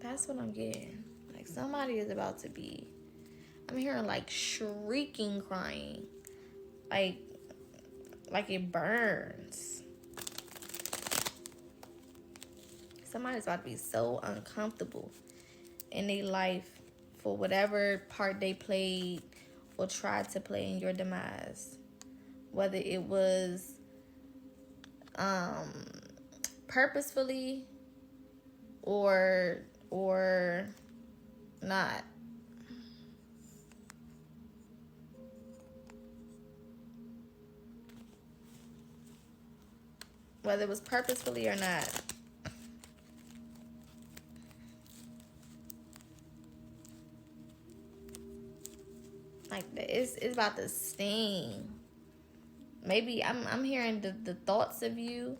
That's what I'm getting. Like somebody is about to be. I'm hearing like shrieking, crying, like it burns. Somebody's about to be so uncomfortable in their life for whatever part they played or tried to play in your demise. Whether it was purposefully or not. whether it was purposefully or not. Like, it's about to sting. Maybe I'm hearing the thoughts of you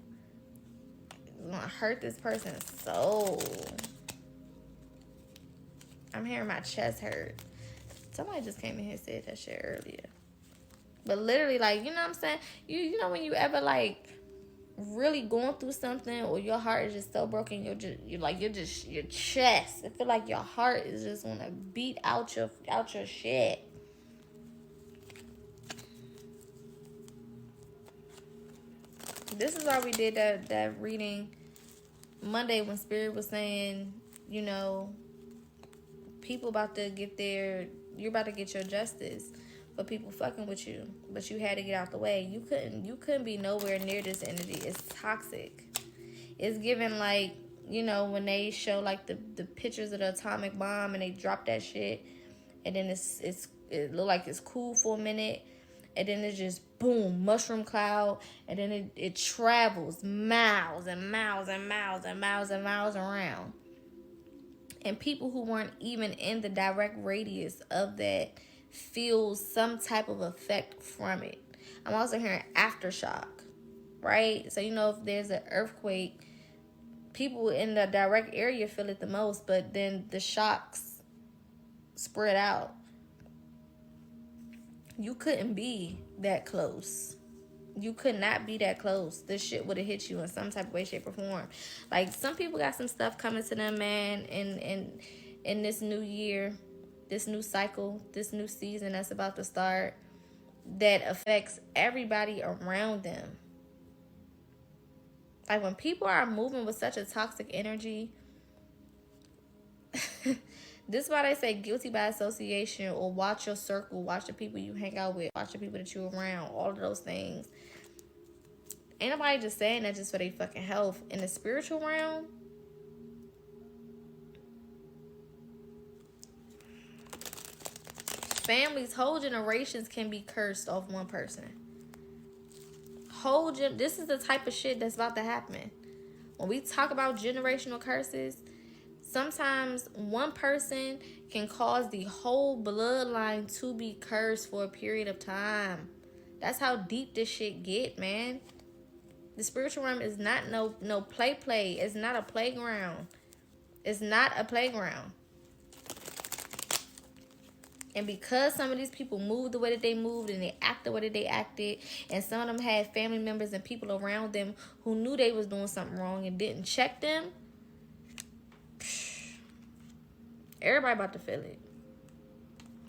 gonna hurt this person's soul. I'm hearing my chest hurt. Somebody just came in here and said that shit earlier. But literally, like, you know what I'm saying? You know when you ever, like, really going through something, or your heart is just so broken, your chest, I feel like your heart is just gonna beat out your shit. This is why we did that reading Monday when Spirit was saying, you know, people about to get you're about to get your justice for people fucking with you, but you had to get out the way. You couldn't be nowhere near this energy. It's toxic. It's given, like, you know, when they show like the pictures of the atomic bomb and they drop that shit, and then it look like it's cool for a minute, and then it's just boom, mushroom cloud, and then it travels miles and miles and miles and miles and miles around. And people who weren't even in the direct radius of that feel some type of effect from it. I'm also hearing aftershock, right? So, you know, if there's an earthquake, people in the direct area feel it the most, but then the shocks spread out. You couldn't be that close. You could not be that close. This shit would have hit you in some type of way, shape, or form. Like, some people got some stuff coming to them, man, in this new year, this new cycle, this new season that's about to start, that affects everybody around them. Like, when people are moving with such a toxic energy, this is why they say guilty by association, or watch your circle, watch the people you hang out with, watch the people that you're around, all of those things. Ain't nobody just saying that just for their fucking health. In the spiritual realm, families, whole generations can be cursed off one person. This is the type of shit that's about to happen. When we talk about generational curses, sometimes one person can cause the whole bloodline to be cursed for a period of time. That's how deep this shit get, man. The spiritual realm is not no play. It's not a playground. It's not a playground. And because some of these people moved the way that they moved, and they act the way that they acted, and some of them had family members and people around them who knew they was doing something wrong and didn't check them, everybody about to feel it.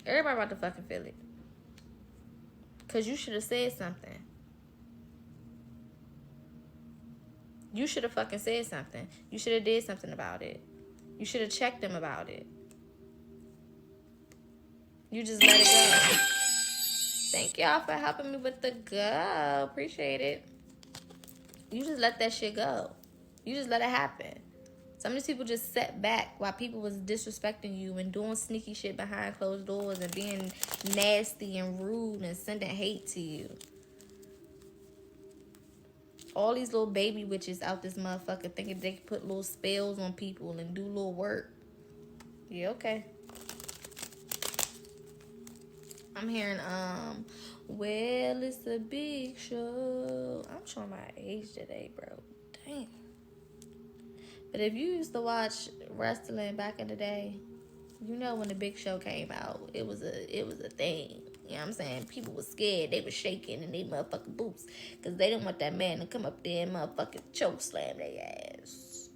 Everybody about to fucking feel it. Because you should have said something. You should have fucking said something. You should have did something about it. You should have checked them about it. You just let it go. Thank y'all for helping me with the go. Appreciate it. You just let that shit go. You just let it happen. Some of these people just sat back while people was disrespecting you and doing sneaky shit behind closed doors and being nasty and rude and sending hate to you. All these little baby witches out this motherfucker thinking they can put little spells on people and do little work. Yeah, okay. I'm hearing, well, it's a big show. I'm showing my age today, bro. Damn. But if you used to watch wrestling back in the day, you know when the big show came out, it was a thing. You know what I'm saying? People were scared. They were shaking in their motherfucking boots because they didn't want that man to come up there and motherfucking choke slam their ass.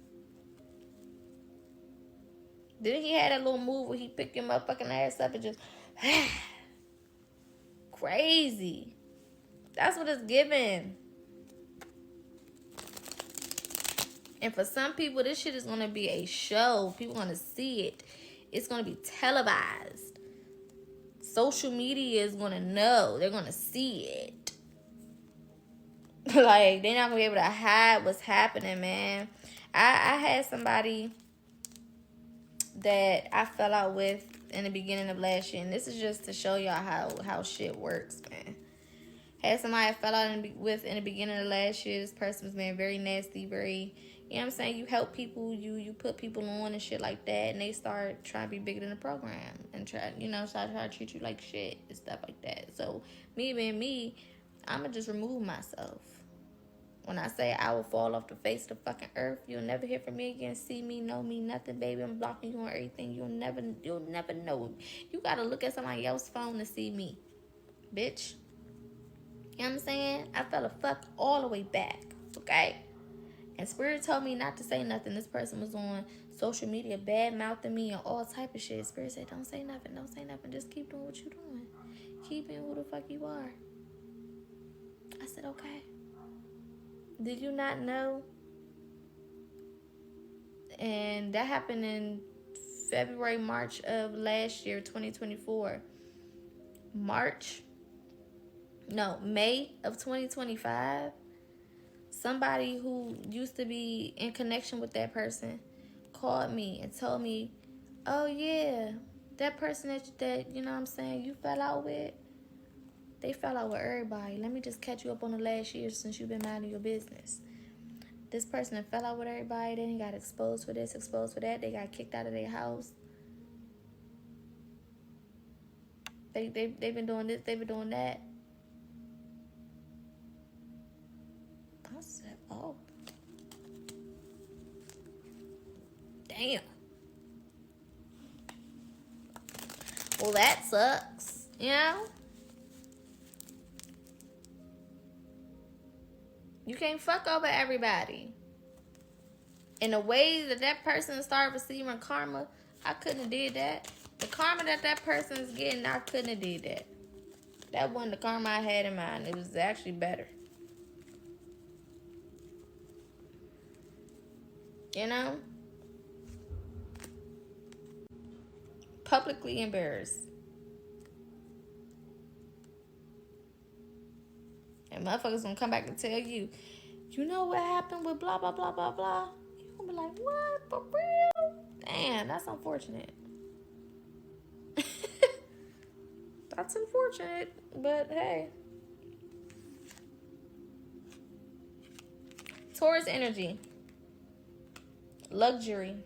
Then he had that little move where he picked your motherfucking ass up and just... crazy. That's what it's giving. And for some people, this shit is going to be a show. People going to see it. It's going to be televised. Social media is going to know. They're going to see it. Like, they're not going to be able to hide what's happening, man. I had somebody that I fell out with in the beginning of last year. And this is just to show y'all how shit works, man. As somebody I fell out with in the beginning of last year, this person was being very nasty, very, you know what I'm saying? You help people, you put people on and shit like that, and they start trying to be bigger than the program and try to treat you like shit and stuff like that. So me being me, I'ma just remove myself. When I say I will fall off the face of the fucking earth, you'll never hear from me again, see me, know me, nothing, baby. I'm blocking you on everything. You'll never know. You gotta look at somebody else's phone to see me, bitch. You know what I'm saying? I fell the fuck all the way back, okay? And Spirit told me not to say nothing. This person was on social media bad-mouthing me and all type of shit. Spirit said, don't say nothing, don't say nothing. Just keep doing what you're doing. Keep being who the fuck you are. I said, okay. Did you not know? And that happened in February, March of last year, 2024. May of 2025. Somebody who used to be in connection with that person called me and told me, oh yeah, that person that you know what I'm saying, you fell out with, they fell out with everybody. Let me just catch you up on the last year since you've been minding your business. This person fell out with everybody, then he got exposed for this, exposed for that. They got kicked out of their house. They've been doing this, they've been doing that. I said, oh. Damn. Well, that sucks, you know? You can't fuck over everybody. In the way that person started receiving karma, I couldn't have did that. The karma that person is getting, I couldn't have did that. That wasn't the karma I had in mind. It was actually better. You know? Publicly embarrassed. And motherfuckers gonna come back and tell you, you know what happened with blah, blah, blah, blah, blah. You gonna be like, what? For real? Damn, that's unfortunate. That's unfortunate, but hey. Taurus energy. Luxury.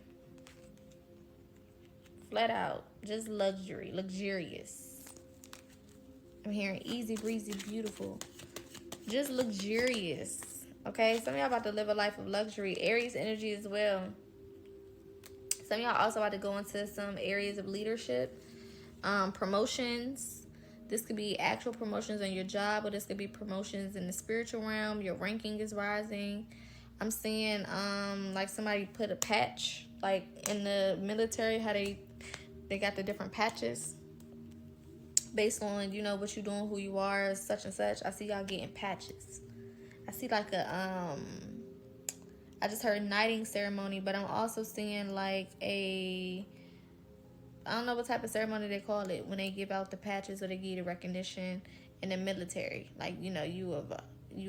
Flat out. Just luxury. Luxurious. I'm hearing easy, breezy, beautiful. Just luxurious. Okay? Some of y'all about to live a life of luxury. Aries energy as well. Some of y'all also about to go into some areas of leadership. Promotions. This could be actual promotions on your job, or this could be promotions in the spiritual realm. Your ranking is rising. I'm seeing like somebody put a patch, like in the military, how they got the different patches based on, you know, what you're doing, who you are, such and such. I see y'all getting patches. I see like a I just heard knighting ceremony, but I'm also seeing like I don't know what type of ceremony they call it when they give out the patches or they give you the recognition in the military. Like, you know, you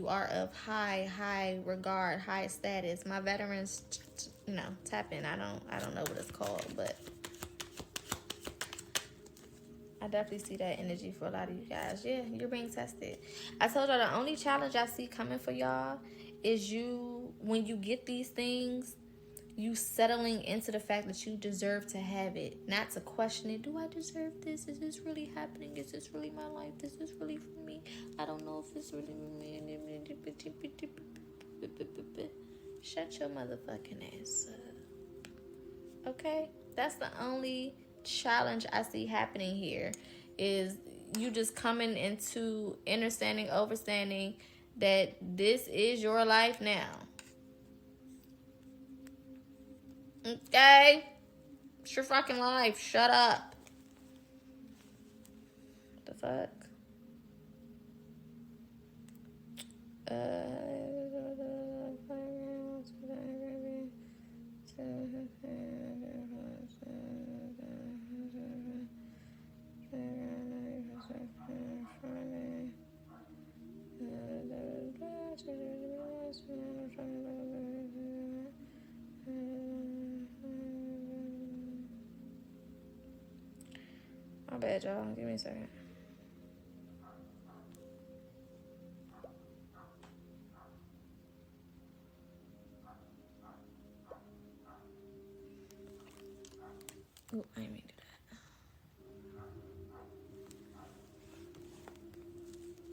are of high regard, high status. My veterans, you know, tap in. I don't know what it's called, but I definitely see that energy for a lot of you guys. Yeah, you're being tested. I told y'all the only challenge I see coming for y'all is you, when you get these things, you settling into the fact that you deserve to have it, not to question it. Do I deserve this? Is this really happening? Is this really my life? Is this really for me? I don't know if it's really for me. Shut your motherfucking ass up. Okay? That's the only challenge I see happening here, is you just coming into understanding, overstanding that this is your life now. Okay? It's your fucking life. Shut up. What the fuck? My bad, y'all. Give me a second. Ooh, I didn't mean to do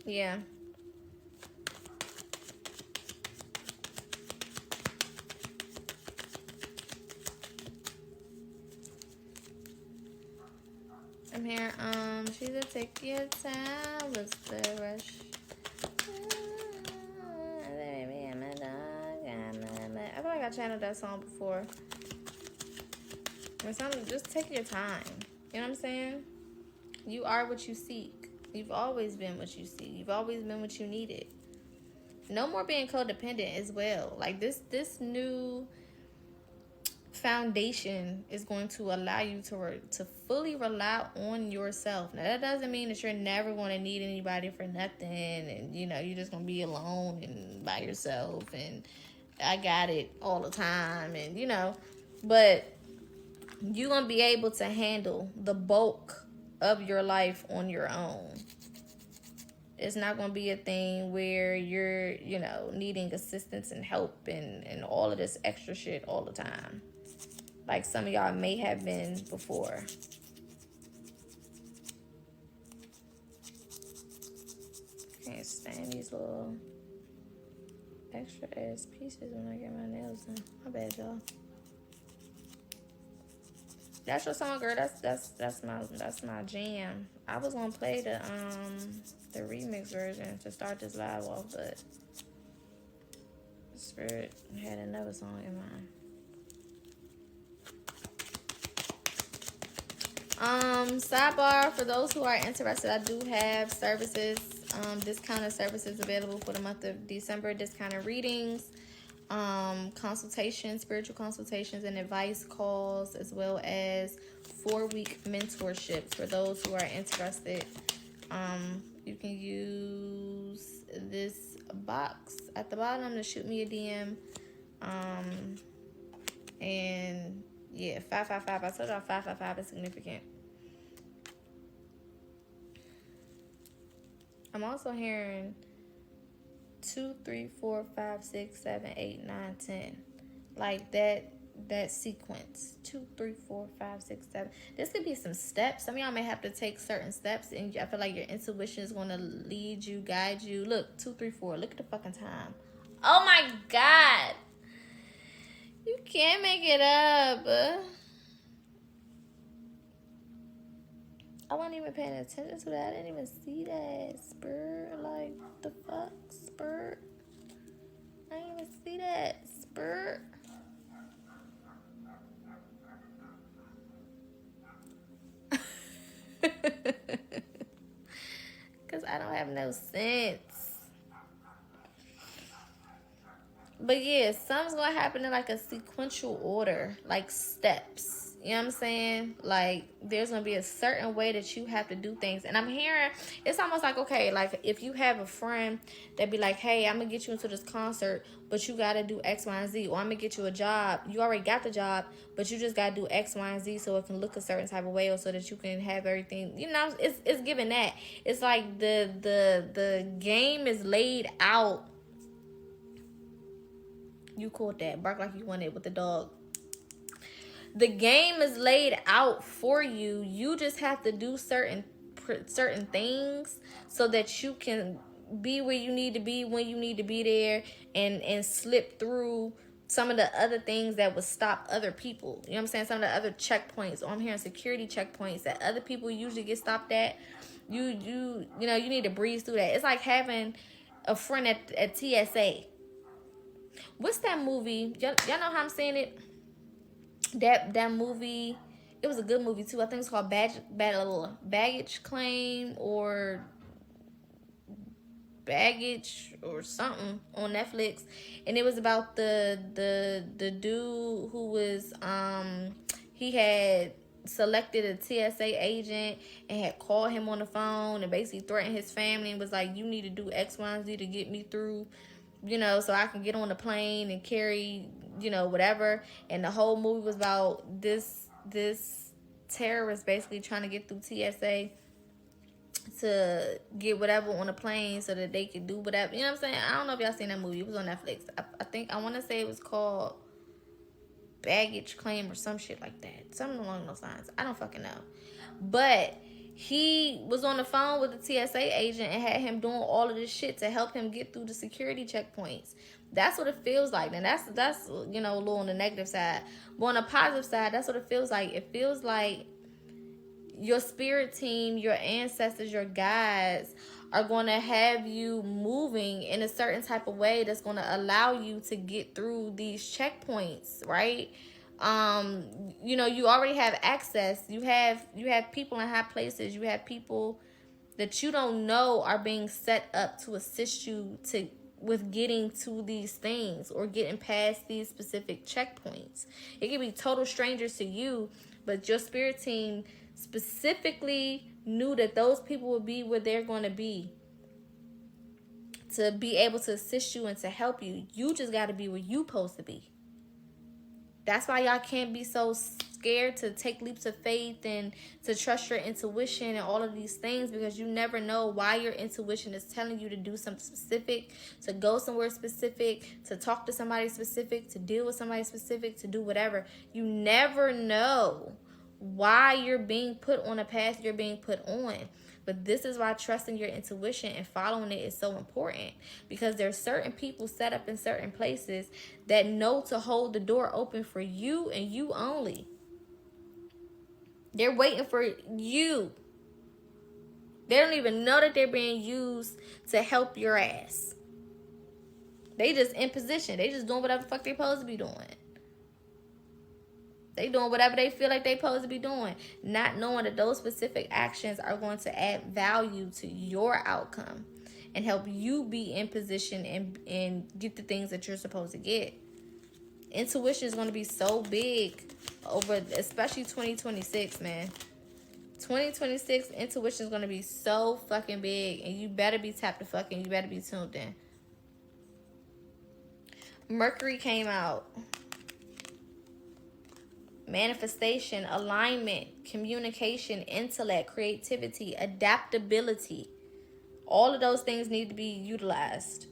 that. Yeah. I'm here. She said, take your time. What's the rush? I feel like I channeled that song before. Just take your time. You know what I'm saying? You are what you seek. You've always been what you seek. You've always been what you needed. No more being codependent as well. Like this new foundation is going to allow you to fully rely on yourself. Now that doesn't mean that you're never going to need anybody for nothing, and you're just going to be alone and by yourself and I got it all the time, and but you're going to be able to handle the bulk of your life on your own. It's not going to be a thing where you're needing assistance and help and all of this extra shit all the time, like some of y'all may have been before. Can't stand these little extra ass pieces when I get my nails done. My bad, y'all. That's your song, girl. That's my jam. I was gonna play the remix version to start this live off, but Spirit had another song in mind. Sidebar, for those who are interested, I do have services, discounted services available for the month of December, discounted readings, consultations, spiritual consultations and advice calls, as well as 4-week mentorships for those who are interested. You can use this box at the bottom to shoot me a DM. And yeah, 555. I told y'all 555 is significant. I'm also hearing 2, 3, 4, 5, 6, 7, 8, 9, 10. Like that sequence. 2, 3, 4, 5, 6, 7. This could be some steps. Some of y'all may have to take certain steps, and I feel like your intuition is going to lead you, guide you. Look, 2, 3, 4. Look at the fucking time. Oh my God. You can't make it up. I wasn't even paying attention to that. I didn't even see that. Spur. Like, the fuck? Spur. I didn't even see that. Spur. Because I don't have no sense. But yeah, something's going to happen in like a sequential order. Like steps. You know what I'm saying? Like, there's going to be a certain way that you have to do things. And I'm hearing, it's almost like, okay, like if you have a friend that be like, hey, I'm going to get you into this concert, but you got to do X, Y, and Z. Or I'm going to get you a job. You already got the job, but you just got to do X, Y, and Z so it can look a certain type of way, or so that you can have everything. It's given that. It's like the game is laid out. You caught that. Bark like you want it with the dog. The game is laid out for you. You just have to do certain things so that you can be where you need to be when you need to be there, and slip through some of the other things that would stop other people. You know what I'm saying? Some of the other checkpoints. Or I'm hearing security checkpoints that other people usually get stopped at. You need to breeze through that. It's like having a friend at TSA. What's that movie? Y'all know how I'm saying it? That movie, it was a good movie too. I think it's called Baggage Claim or Baggage or something on Netflix, and it was about the dude who was he had selected a TSA agent and had called him on the phone and basically threatened his family and was like, you need to do X, Y, and Z to get me through, so I can get on the plane and carry, whatever. And the whole movie was about this terrorist basically trying to get through TSA to get whatever on the plane so that they could do whatever. You know what I'm saying? I don't know if y'all seen that movie. It was on Netflix. I think, I want to say it was called baggage claim or some shit like that. Something along those lines. I don't fucking know. But he was on the phone with the TSA agent and had him doing all of this shit to help him get through the security checkpoints. That's what it feels like. And that's you know, a little on the negative side. But on the positive side, that's what it feels like. It feels like your spirit team, your ancestors, your guides are going to have you moving in a certain type of way that's going to allow you to get through these checkpoints, right? You know, you already have access. You have people in high places. You have people that you don't know are being set up to assist you with getting to these things or getting past these specific checkpoints. It can be total strangers to you, but your spirit team specifically knew that those people would be where they're going to be able to assist you and to help you. You just got to be where you supposed to be. That's why y'all can't be so scared to take leaps of faith and to trust your intuition and all of these things, because you never know why your intuition is telling you to do something specific, to go somewhere specific, to talk to somebody specific, to deal with somebody specific, to do whatever. You never know why you're being put on a path you're being put on. But this is why trusting your intuition and following it is so important, because there's certain people set up in certain places that know to hold the door open for you and you only. They're waiting for you. They don't even know that they're being used to help your ass. They just in position. They just doing whatever the fuck they supposed to be doing. They doing whatever they feel like they supposed to be doing, not knowing that those specific actions are going to add value to your outcome and help you be in position and get the things that you're supposed to get. Intuition is going to be so big over, especially 2026, man. 2026, intuition is going to be so fucking big, and you better be tapped the fucking, you better be tuned in. Mercury came out. Manifestation, alignment, communication, intellect, creativity, adaptability. All of those things need to be utilized.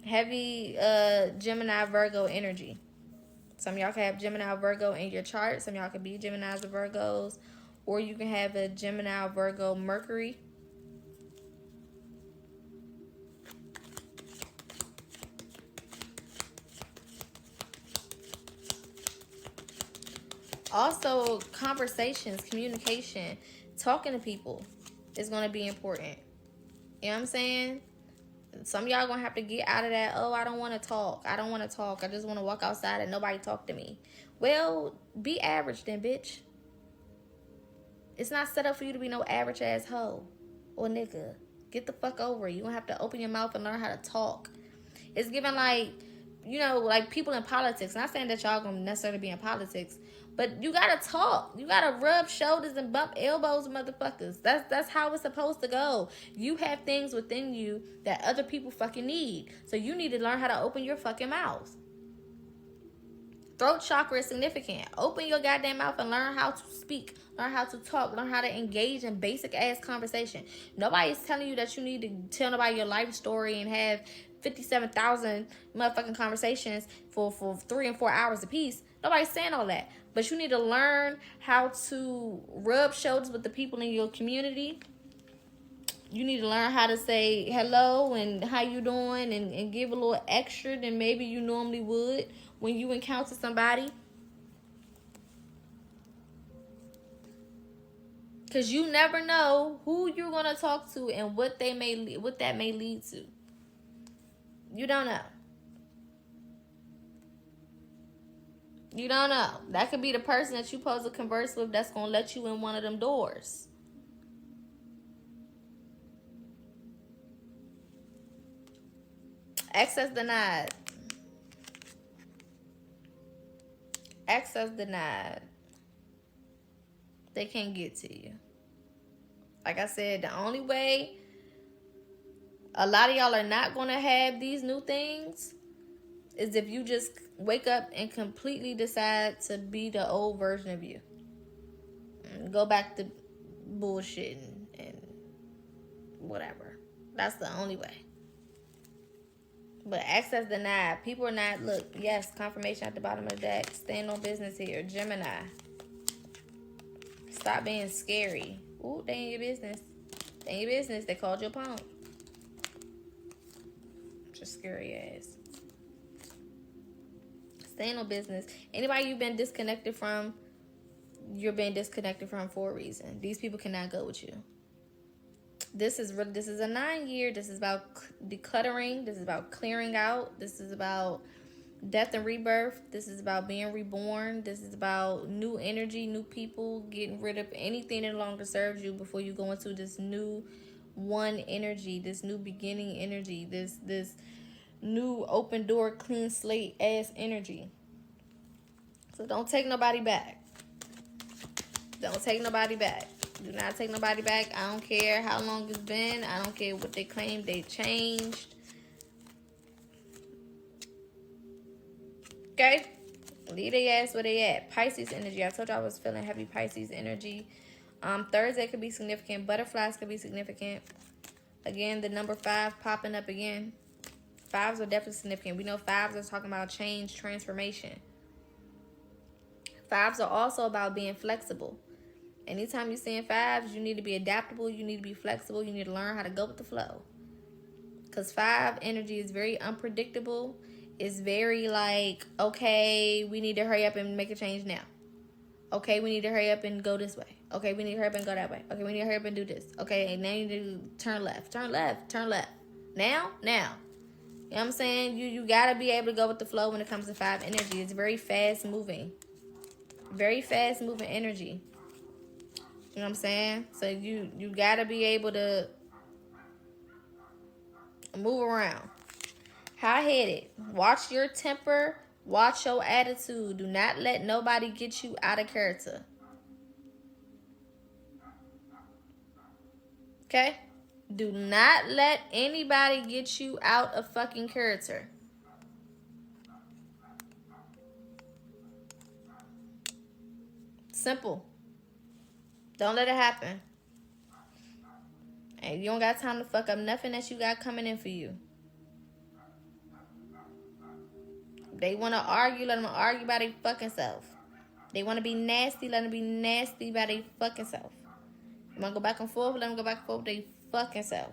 Heavy Gemini, Virgo energy. Some of y'all can have Gemini, Virgo in your chart. Some of y'all can be Geminis or Virgos. Or you can have a Gemini, Virgo, Mercury. Also, conversations, communication, talking to people is going to be important. You know what I'm saying? Some of y'all going to have to get out of that, oh, I don't want to talk. I don't want to talk. I just want to walk outside and nobody talk to me. Well, be average then, bitch. It's not set up for you to be no average ass hoe or nigga. Get the fuck over it. You're going to have to open your mouth and learn how to talk. It's given like, you know, like people in politics. Not saying that y'all going to necessarily be in politics, but you gotta talk. You gotta rub shoulders and bump elbows, motherfuckers. That's how it's supposed to go. You have things within you that other people fucking need. So you need to learn how to open your fucking mouth. Throat chakra is significant. Open your goddamn mouth and learn how to speak. Learn how to talk. Learn how to engage in basic ass conversation. Nobody's telling you that you need to tell nobody your life story and have 57,000 motherfucking conversations for 3 and 4 hours apiece. Nobody's saying all that. But you need to learn how to rub shoulders with the people in your community. You need to learn how to say hello and how you doing and give a little extra than maybe you normally would when you encounter somebody. Because you never know who you're going to talk to and what that may lead to. You don't know. You don't know. That could be the person that you're supposed to converse with that's going to let you in one of them doors. Access denied. Access denied. They can't get to you. Like I said, the only way a lot of y'all are not going to have these new things is if you just wake up and completely decide to be the old version of you. And go back to bullshitting and whatever. That's the only way. But access denied. People are not, look, yes, confirmation at the bottom of the deck. Stand on business here. Gemini. Stop being scary. Ooh, they ain't your business. They ain't your business. They called you a punk. Just scary ass. Stand on business. Anybody you've been disconnected from, you're being disconnected from for a reason. These people cannot go with you. This is a 9-year. This is about decluttering. This is about clearing out. This is about death and rebirth. This is about being reborn. This is about new energy, new people, getting rid of anything that no longer serves you before you go into this new one energy, this new beginning energy, this new open door, clean slate ass energy. So don't take nobody back. Don't take nobody back. Do not take nobody back. I don't care how long it's been. I don't care what they claim they changed. Okay? Leave their ass where they at. Pisces energy. I told you I was feeling heavy Pisces energy. Thursday could be significant. Butterflies could be significant. Again, the number 5 popping up again. 5s are definitely significant. We know 5s are talking about change, transformation. 5s are also about being flexible. Anytime you're seeing 5s, you need to be adaptable. You need to be flexible. You need to learn how to go with the flow. Because 5 energy is very unpredictable. It's very like, okay, we need to hurry up and make a change now. Okay, we need to hurry up and go this way. Okay, we need to hurry up and go that way. Okay, we need to hurry up and do this. Okay, now you need to turn left. Turn left. Turn left. Now. You know what I'm saying? You got to be able to go with the flow when it comes to 5 energy. It's very fast moving. Very fast moving energy. You know what I'm saying? So you got to be able to move around. High-headed. Watch your temper. Watch your attitude. Do not let nobody get you out of character. Okay? Do not let anybody get you out of fucking character. Simple. Don't let it happen. And you don't got time to fuck up nothing that you got coming in for you. They want to argue, let them argue by their fucking self. They want to be nasty, let them be nasty by their fucking self. You want to go back and forth, let them go back and forth with their fucking self.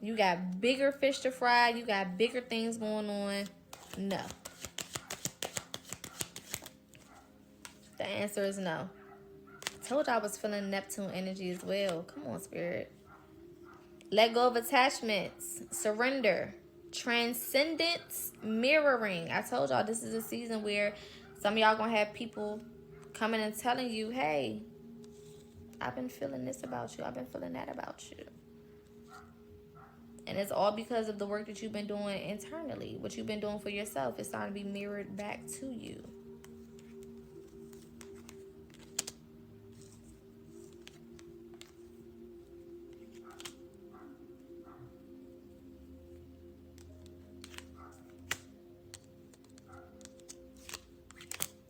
You got bigger fish to fry. You got bigger things going on. No. The answer is no. I told you I was feeling Neptune energy as well. Come on, Spirit. Let go of attachments. Surrender. Transcendence. Mirroring. I told y'all this is a season where some of y'all going to have people coming and telling you, hey, I've been feeling this about you. I've been feeling that about you. And it's all because of the work that you've been doing internally. What you've been doing for yourself. It's starting to be mirrored back to you.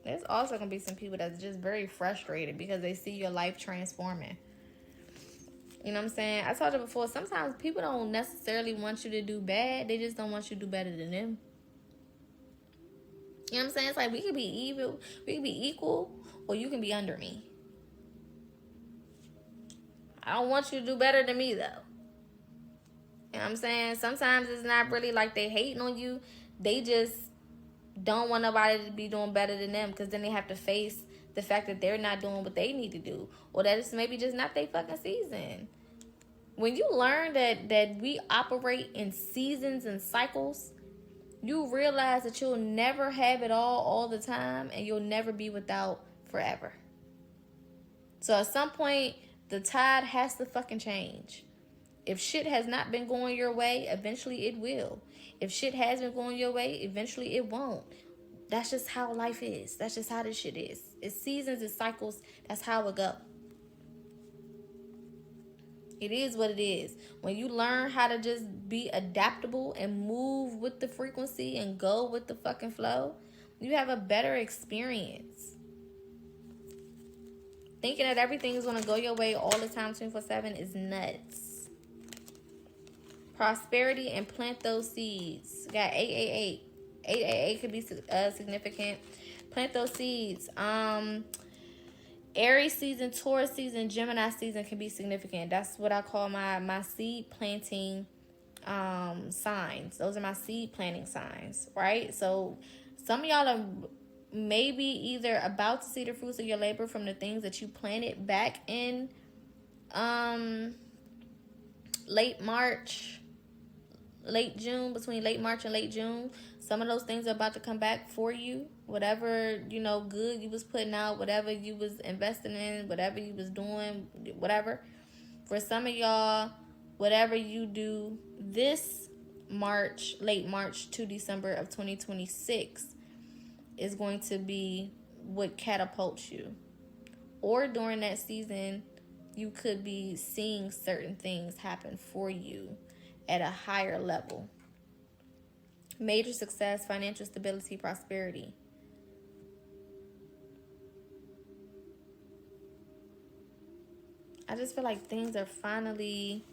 There's also going to be some people that's just very frustrated because they see your life transforming. You know what I'm saying? I told you before, sometimes people don't necessarily want you to do bad. They just don't want you to do better than them. You know what I'm saying? It's like we can be evil, we can be equal, or you can be under me. I don't want you to do better than me, though. You know what I'm saying? Sometimes it's not really like they hating on you. They just don't want nobody to be doing better than them, because then they have to face the fact that they're not doing what they need to do, or that it's maybe just not their fucking season. When you learn that we operate in seasons and cycles, you realize that you'll never have it all the time, and you'll never be without forever. So at some point, the tide has to fucking change. If shit has not been going your way, eventually it will. If shit has been going your way, eventually it won't. That's just how life is. That's just how this shit is. It's seasons, it's cycles. That's how it go. It is what it is. When you learn how to just be adaptable and move with the frequency and go with the fucking flow, you have a better experience. Thinking that everything is going to go your way all the time 24/7 is nuts. Prosperity and plant those seeds. Got 888. 888 could be significant. Plant those seeds. Aries season, Taurus season, Gemini season can be significant. That's what I call my seed planting signs. Those are my seed planting signs, right? So some of y'all are maybe either about to see the fruits of your labor from the things that you planted back in late March, late June, between late March and late June. Some of those things are about to come back for you. Whatever, good you was putting out, whatever you was investing in, whatever you was doing, whatever. For some of y'all, whatever you do this March, late March to December of 2026 is going to be what catapults you. Or during that season, you could be seeing certain things happen for you at a higher level. Major success, financial stability, prosperity. I just feel like things are finally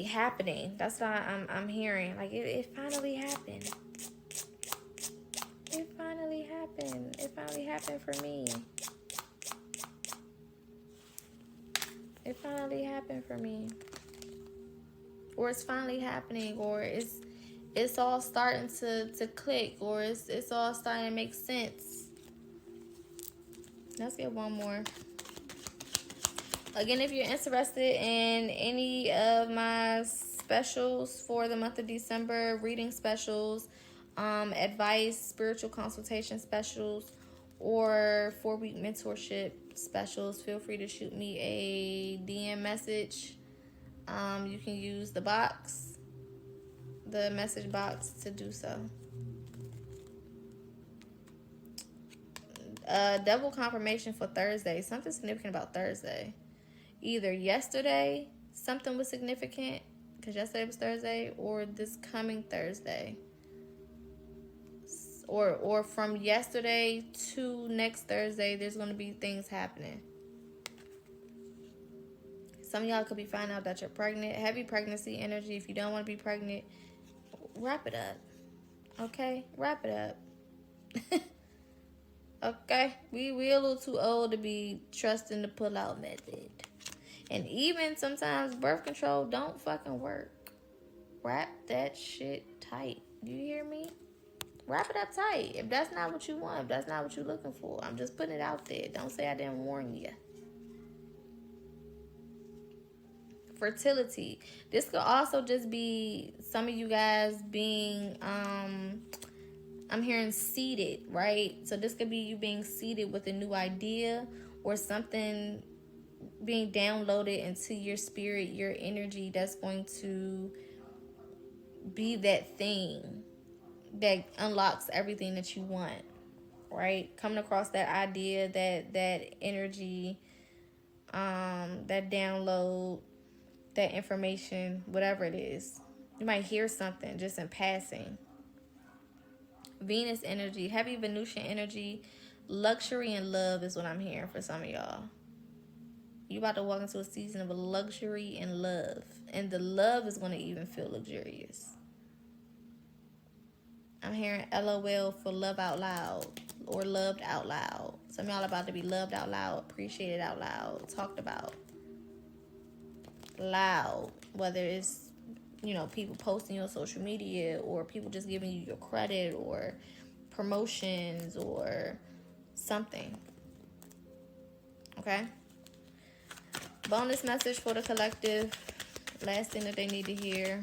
happening. That's what I'm hearing. Like it finally happened. It finally happened. It finally happened for me. It finally happened for me. Or it's finally happening, or it's all starting to click, or it's all starting to make sense. Let's get one more. Again, if you're interested in any of my specials for the month of December, reading specials, advice, spiritual consultation specials, or 4-week mentorship specials, feel free to shoot me a DM message. You can use the message box to do so. Double confirmation for Thursday. Something significant about Thursday. Either yesterday, something was significant, because yesterday was Thursday, or this coming Thursday. Or from yesterday to next Thursday, there's going to be things happening. Some of y'all could be finding out that you're pregnant. Heavy pregnancy energy. If you don't want to be pregnant, wrap it up. Okay? Wrap it up. Okay? We a little too old to be trusting the pull-out method. And even sometimes birth control don't fucking work. Wrap that shit tight. You hear me? Wrap it up tight. If that's not what you want, if that's not what you're looking for, I'm just putting it out there. Don't say I didn't warn you. Fertility. This could also just be some of you guys being, I'm hearing seeded, right? So this could be you being seeded with a new idea or something being downloaded into your spirit, your energy, that's going to be that thing that unlocks everything that you want, right? Coming across that idea, that energy, that download, that information, whatever it is. You might hear something just in passing. Venus energy, heavy Venusian energy, luxury and love is what I'm hearing for some of y'all. You about to walk into a season of luxury and love. And the love is going to even feel luxurious. I'm hearing LOL for love out loud or loved out loud. Some of y'all about to be loved out loud, appreciated out loud, talked about loud. Whether it's, people posting you on social media, or people just giving you your credit, or promotions, or something. Okay? Bonus message for the collective. Last thing that they need to hear.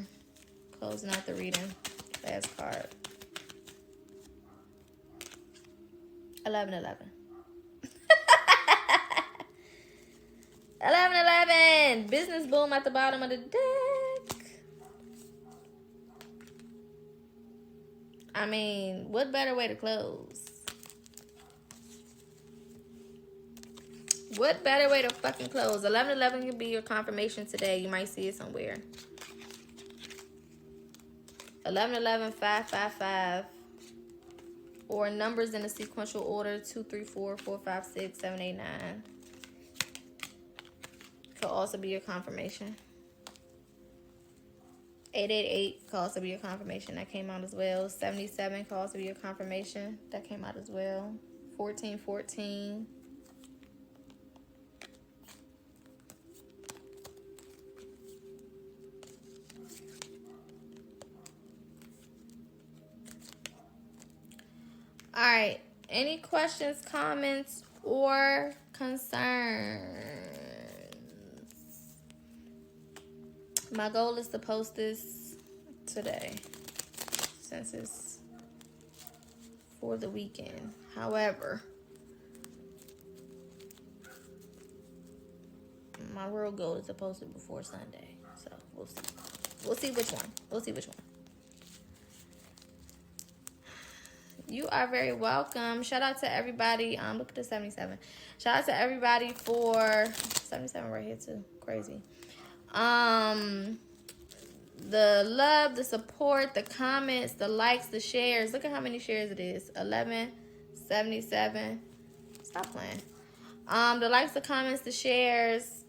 Closing out the reading. Last card. 11-11. 11-11. Business boom at the bottom of the deck. I mean, what better way to close? What better way to fucking close? 11-11 can be your confirmation today. You might see it somewhere. 11-11, 5-5-5. Or numbers in a sequential order. 2, 3, 4, 4, 5, 6, 7, 8, 9. Could also be your confirmation. 888 calls to be a confirmation. That came out as well. 77 calls to be a confirmation. That came out as well. 1414. All right. Any questions, comments, or concerns? My goal is to post this today, since it's for the weekend. However, my real goal is to post it before Sunday. So we'll see. We'll see which one. We'll see which one. You are very welcome. Shout out to everybody. Look at the 77. Shout out to everybody for 77 right here too. Crazy. The love, the support, the comments, the likes, the shares. Look at how many shares it is. 11, 77. Stop playing. The likes, the comments, the shares,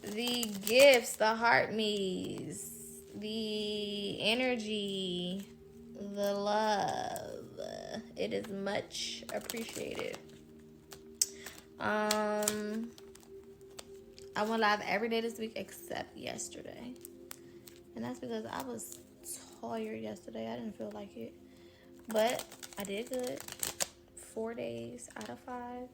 the gifts, the heart me's, the energy, the love. It is much appreciated. I went live every day this week except yesterday. And that's because I was tired yesterday. I didn't feel like it. But I did good. 4 days out of 5.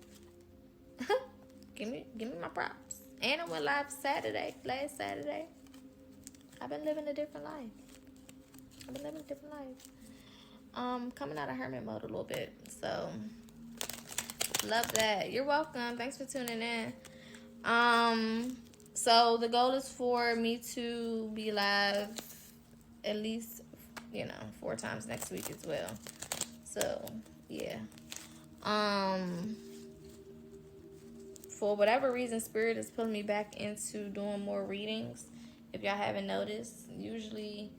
Give me my props. And I went live Saturday, last Saturday. I've been living a different life. Coming out of hermit mode a little bit. So, love that. You're welcome. Thanks for tuning in. So the goal is for me to be live at least, 4 times next week as well. So, yeah. For whatever reason, Spirit is pulling me back into doing more readings. If y'all haven't noticed, usually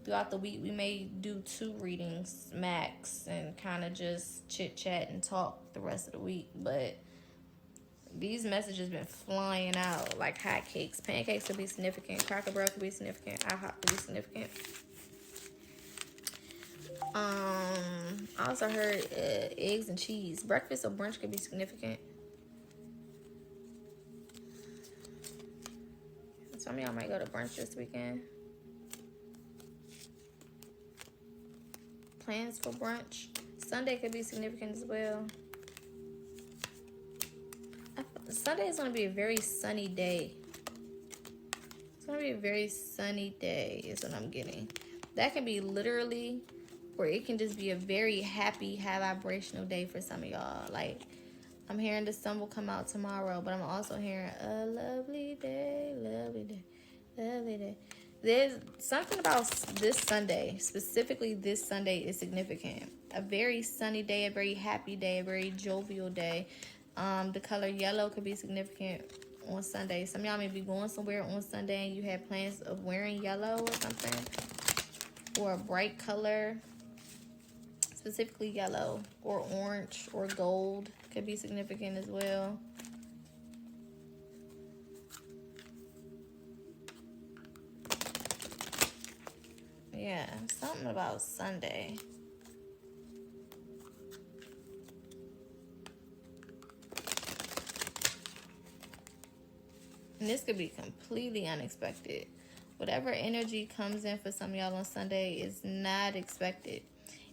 throughout the week we may do 2 readings max and kind of just chit chat and talk the rest of the week. But these messages been flying out like hotcakes. Pancakes could be significant. Cracker Barrel could be significant. IHOP could be significant. I also heard eggs and cheese. Breakfast or brunch could be significant. Some of y'all might go to brunch this weekend. Plans for brunch. Sunday could be significant as well. Sunday is going to be a very sunny day. It's going to be a very sunny day is what I'm getting. That can be literally, or it can just be a very happy, high vibrational day for some of y'all. Like, I'm hearing the sun will come out tomorrow, but I'm also hearing a lovely day, lovely day, lovely day. There's something about this Sunday, specifically this Sunday, is significant. A very sunny day, a very happy day, a very jovial day. The color yellow could be significant on Sunday. Some of y'all may be going somewhere on Sunday and you have plans of wearing yellow or something. Or a bright color, specifically yellow or orange or gold could be significant as well. Yeah, something about Sunday. And this could be completely unexpected. Whatever energy comes in for some of y'all on Sunday is not expected.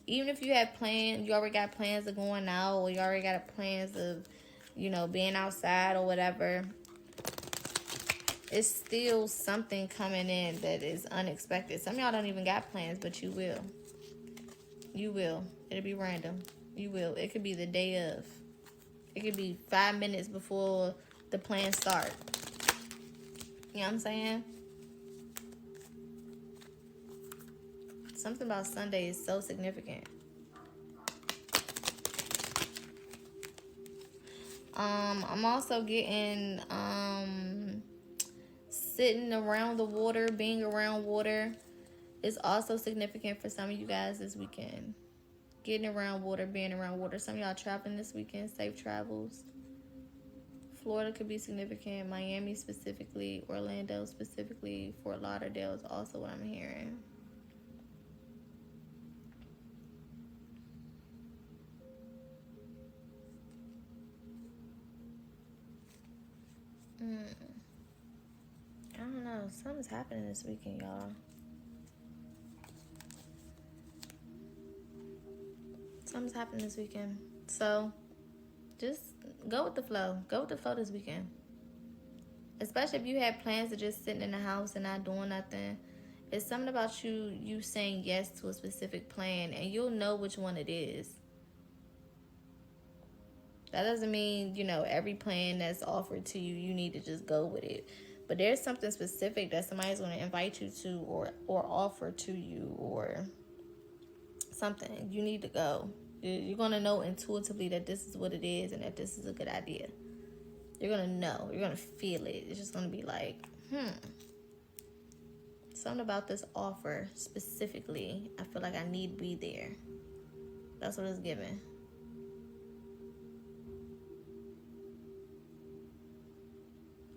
Even if you have plans, you already got plans of going out, or you already got plans of, being outside or whatever. It's still something coming in that is unexpected. Some of y'all don't even got plans, but you will. You will. It'll be random. You will. It could be the day of. It could be 5 minutes before the plans start. You know what I'm saying? Something about Sunday is so significant. I'm also getting sitting around the water, being around water is also significant for some of you guys this weekend. Getting around water, being around water. Some of y'all traveling this weekend, safe travels. Florida could be significant. Miami specifically. Orlando specifically. Fort Lauderdale is also what I'm hearing. I don't know. Something's happening this weekend, y'all. Something's happening this weekend. So, just go with the flow. Go with the flow this weekend. Especially if you had plans of just sitting in the house and not doing nothing. It's something about you saying yes to a specific plan, and you'll know which one it is. That doesn't mean, every plan that's offered to you, you need to just go with it. But there's something specific that somebody's going to invite you to or offer to you or something. You need to go. You're going to know intuitively that this is what it is and that this is a good idea. You're going to know. You're going to feel it. It's just going to be like, something about this offer specifically, I feel like I need to be there. That's what it's giving.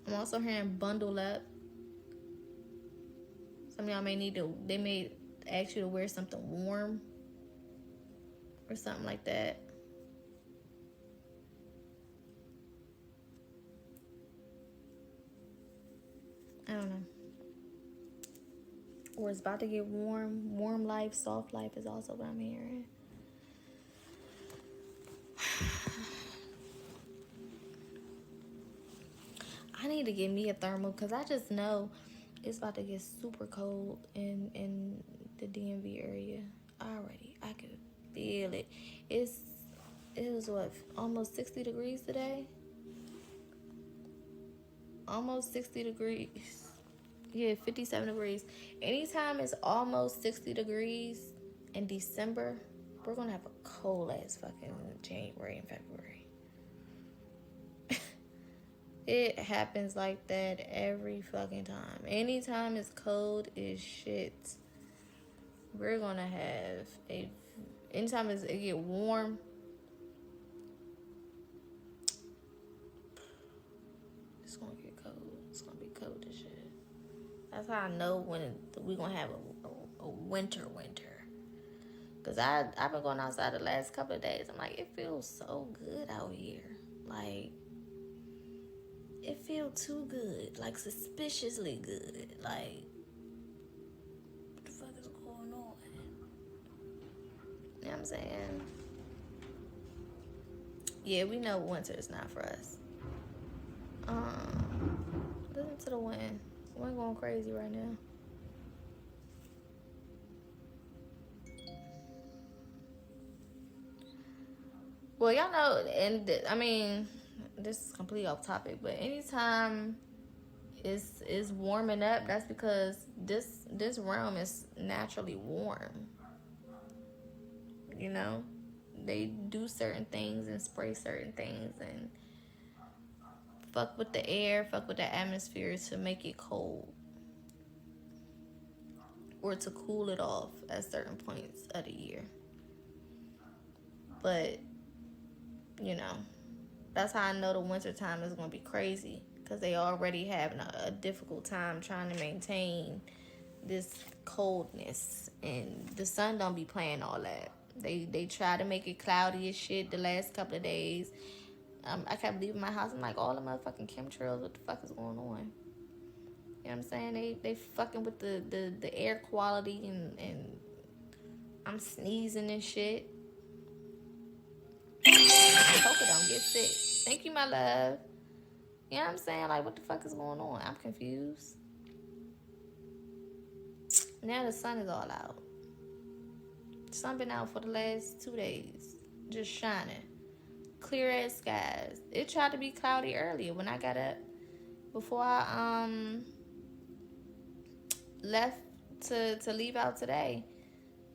I'm also hearing bundle up. Some of y'all they may ask you to wear something warm or something like that. I don't know. Or it's about to get warm. Warm life, soft life is also what I'm hearing. I need to get me a thermal because I just know it's about to get super cold in the DMV area already. I could feel it. It was what, almost 60 degrees today? Almost 60 degrees. Yeah, 57 degrees. Anytime it's almost 60 degrees in December, we're going to have a cold ass fucking January and February. It happens like that every fucking time. Anytime it's cold is shit. We're going to have anytime it get warm, it's going to get cold. It's going to be cold as shit. That's how I know when we're going to have a winter. Because I've been going outside the last couple of days. I'm like, it feels so good out here. Like, it feels too good. Like, suspiciously good. Like, what the fuck is going on? You know what I'm saying? Yeah, we know winter is not for us. Listen to the wind. The wind going crazy right now. Well, y'all know, and I mean, this is completely off topic, but anytime it's warming up, that's because this realm is naturally warm. You know, they do certain things and spray certain things and fuck with the air, fuck with the atmosphere to make it cold or to cool it off at certain points of the year. But that's how I know the winter time is going to be crazy, because they already having a difficult time trying to maintain this coldness, and the sun don't be playing all that. They try to make it cloudy as shit the last couple of days. I kept leaving my house. I'm like, all the motherfucking chemtrails, what the fuck is going on? You know what I'm saying? They fucking with the air quality, and I'm sneezing and shit. I hope it don't get sick. Thank you, my love. You know what I'm saying? Like, what the fuck is going on? I'm confused. Now the sun is all out. The sun been out for the last 2 days. Just shining. Clear as skies. It tried to be cloudy earlier when I got up. Before I left to leave out today,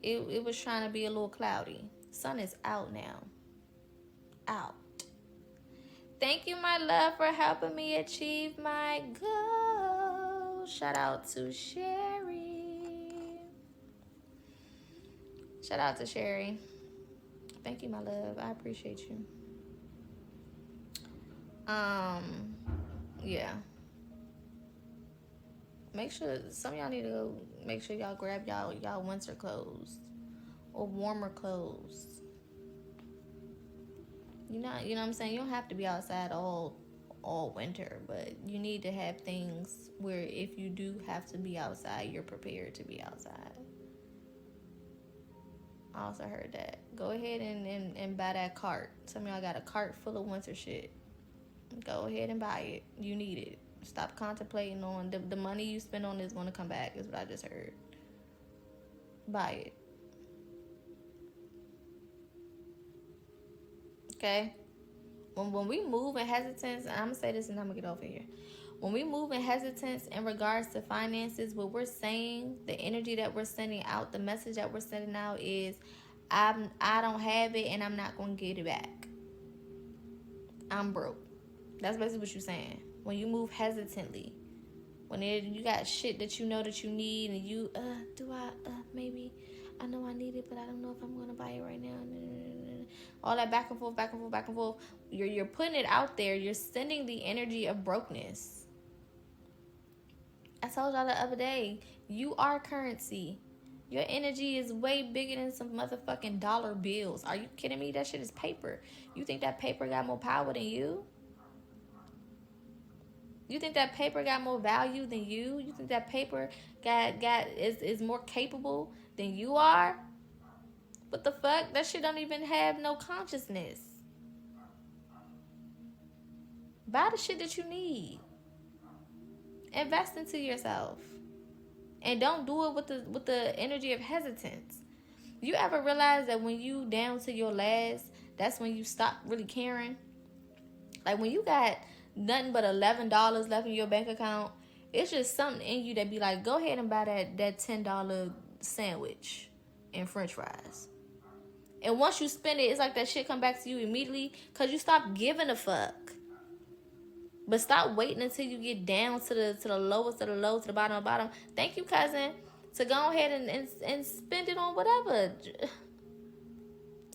it was trying to be a little cloudy. Sun is out now. Out. Thank you, my love, for helping me achieve my goal. Shout out to Sherry. Shout out to Sherry. Thank you, my love. I appreciate you. Yeah. Make sure some of y'all need to go. Make sure y'all grab y'all winter clothes or warmer clothes. You know what I'm saying. You don't have to be outside all winter, but you need to have things where if you do have to be outside, you're prepared to be outside. I also heard that. Go ahead and buy that cart. Some of y'all got a cart full of winter shit. Go ahead and buy it. You need it. Stop contemplating on the money you spend on is going to come back, is what I just heard. Buy it. Okay? When we move in hesitance, and I'm going to say this and I'm going to get off of here. When we move in hesitance in regards to finances, what we're saying, the energy that we're sending out, the message that we're sending out is, I don't have it and I'm not going to get it back. I'm broke. That's basically what you're saying. When you move hesitantly, when you got shit that you know that you need, and you maybe I know I need it, but I don't know if I'm gonna buy it right now. All that back and forth, back and forth, back and forth. You're putting it out there. You're sending the energy of brokenness. I told y'all the other day, you are currency. Your energy is way bigger than some motherfucking dollar bills. Are you kidding me? That shit is paper. You think that paper got more power than you? You think that paper got more value than you? You think that paper is more capable than you are? What the fuck? That shit don't even have no consciousness. Buy the shit that you need. Invest into yourself. And don't do it with the energy of hesitance. You ever realize that when you down to your last, that's when you stop really caring? Like when you got nothing but $11 left in your bank account, it's just something in you that be like, go ahead and buy that $10 sandwich and french fries. And once you spend it, it's like that shit come back to you immediately because you stop giving a fuck. But stop waiting until you get down to the lowest of the low, to the bottom of the bottom. Thank you, cousin. To go ahead and spend it on whatever.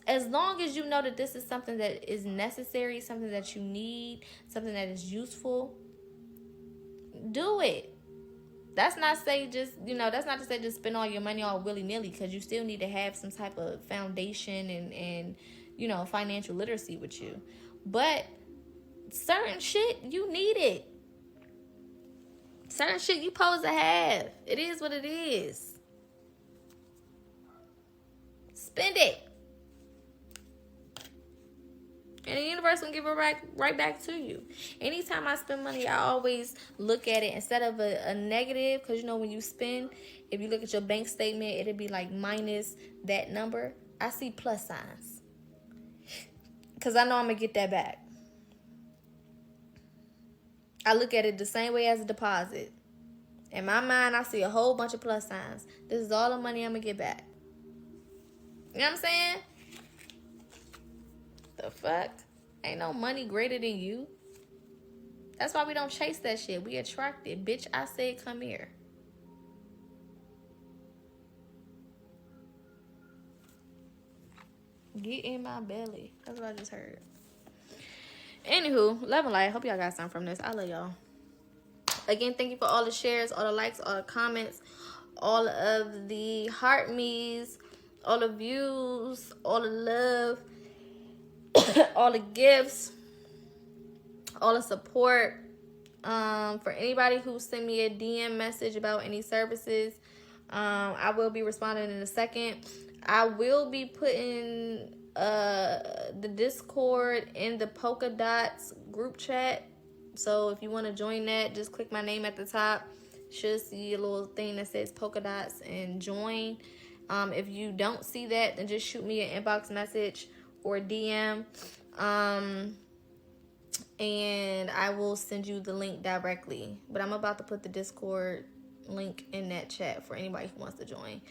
As long as you know that this is something that is necessary, something that you need, something that is useful, do it. That's not to say just spend all your money all willy-nilly, because you still need to have some type of foundation and financial literacy with you. But certain shit, you need it. Certain shit you supposed to have. It is what it is. Spend it. And the universe will give it right back to you. Anytime I spend money, I always look at it instead of a negative. Because, when you spend, if you look at your bank statement, it'll be like minus that number. I see plus signs. Because I know I'm going to get that back. I look at it the same way as a deposit. In my mind, I see a whole bunch of plus signs. This is all the money I'm going to get back. You know what I'm saying? The fuck? Ain't no money greater than you. That's why we don't chase that shit. We attract it. Bitch, I said come here. Get in my belly. That's what I just heard. Anywho, love and light. Hope y'all got something from this. I love y'all. Again, thank you for all the shares, all the likes, all the comments, all of the heart me's, all the views, all the love, all the gifts, all the support. For anybody who sent me a DM message about any services, I will be responding in a second. I will be putting the Discord in the PocaDots group chat. So if you want to join that, just click my name at the top. Should see a little thing that says PocaDots and join. If you don't see that, then just shoot me an inbox message or DM. And I will send you the link directly. But I'm about to put the Discord link in that chat for anybody who wants to join.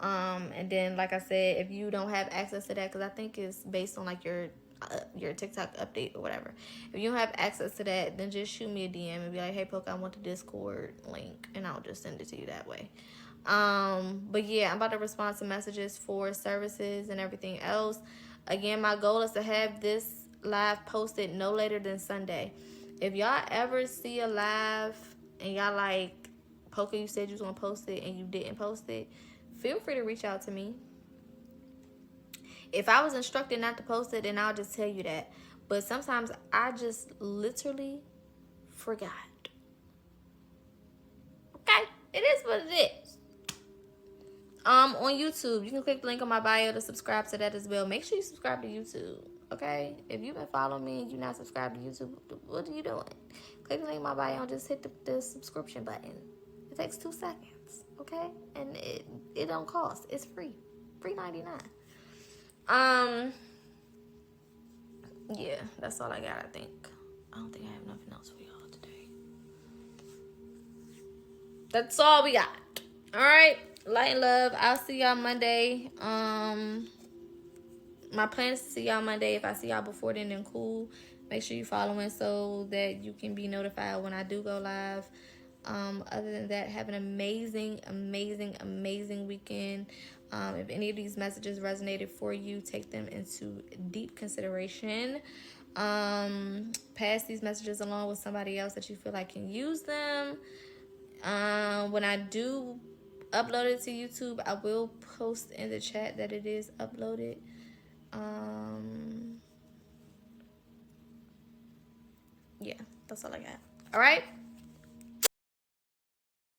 And then, like I said, if you don't have access to that, because I think it's based on like your TikTok update or whatever. If you don't have access to that, then just shoot me a DM and be like, hey, Poke, I want the Discord link. And I'll just send it to you that way. But yeah, I'm about to respond to messages for services and everything else. Again, my goal is to have this live posted no later than Sunday. If y'all ever see a live and y'all like, Poca, you said you was gonna post it and you didn't post it, feel free to reach out to me. If I was instructed not to post it, then I'll just tell you that. But sometimes I just literally forgot. Okay, it is what it is. On YouTube, you can click the link on my bio to subscribe to that as well. Make sure you subscribe to YouTube. Okay, if you've been following me and you're not subscribed to YouTube, what are you doing? Click the link in my bio and just hit the subscription button. It takes 2 seconds, okay? And it don't cost. It's free. Free 99. Yeah, that's all I got, I think. I don't think I have nothing else for y'all today. That's all we got. All right, light and love. I'll see y'all Monday. My plan is to see y'all Monday. If I see y'all before then cool. Make sure you following so that you can be notified when I do go live. Other than that, have an amazing, amazing, amazing weekend. If any of these messages resonated for you, take them into deep consideration. Pass these messages along with somebody else that you feel like can use them. When I do upload it to YouTube, I will post in the chat that it is uploaded. Yeah, that's all I got. All right.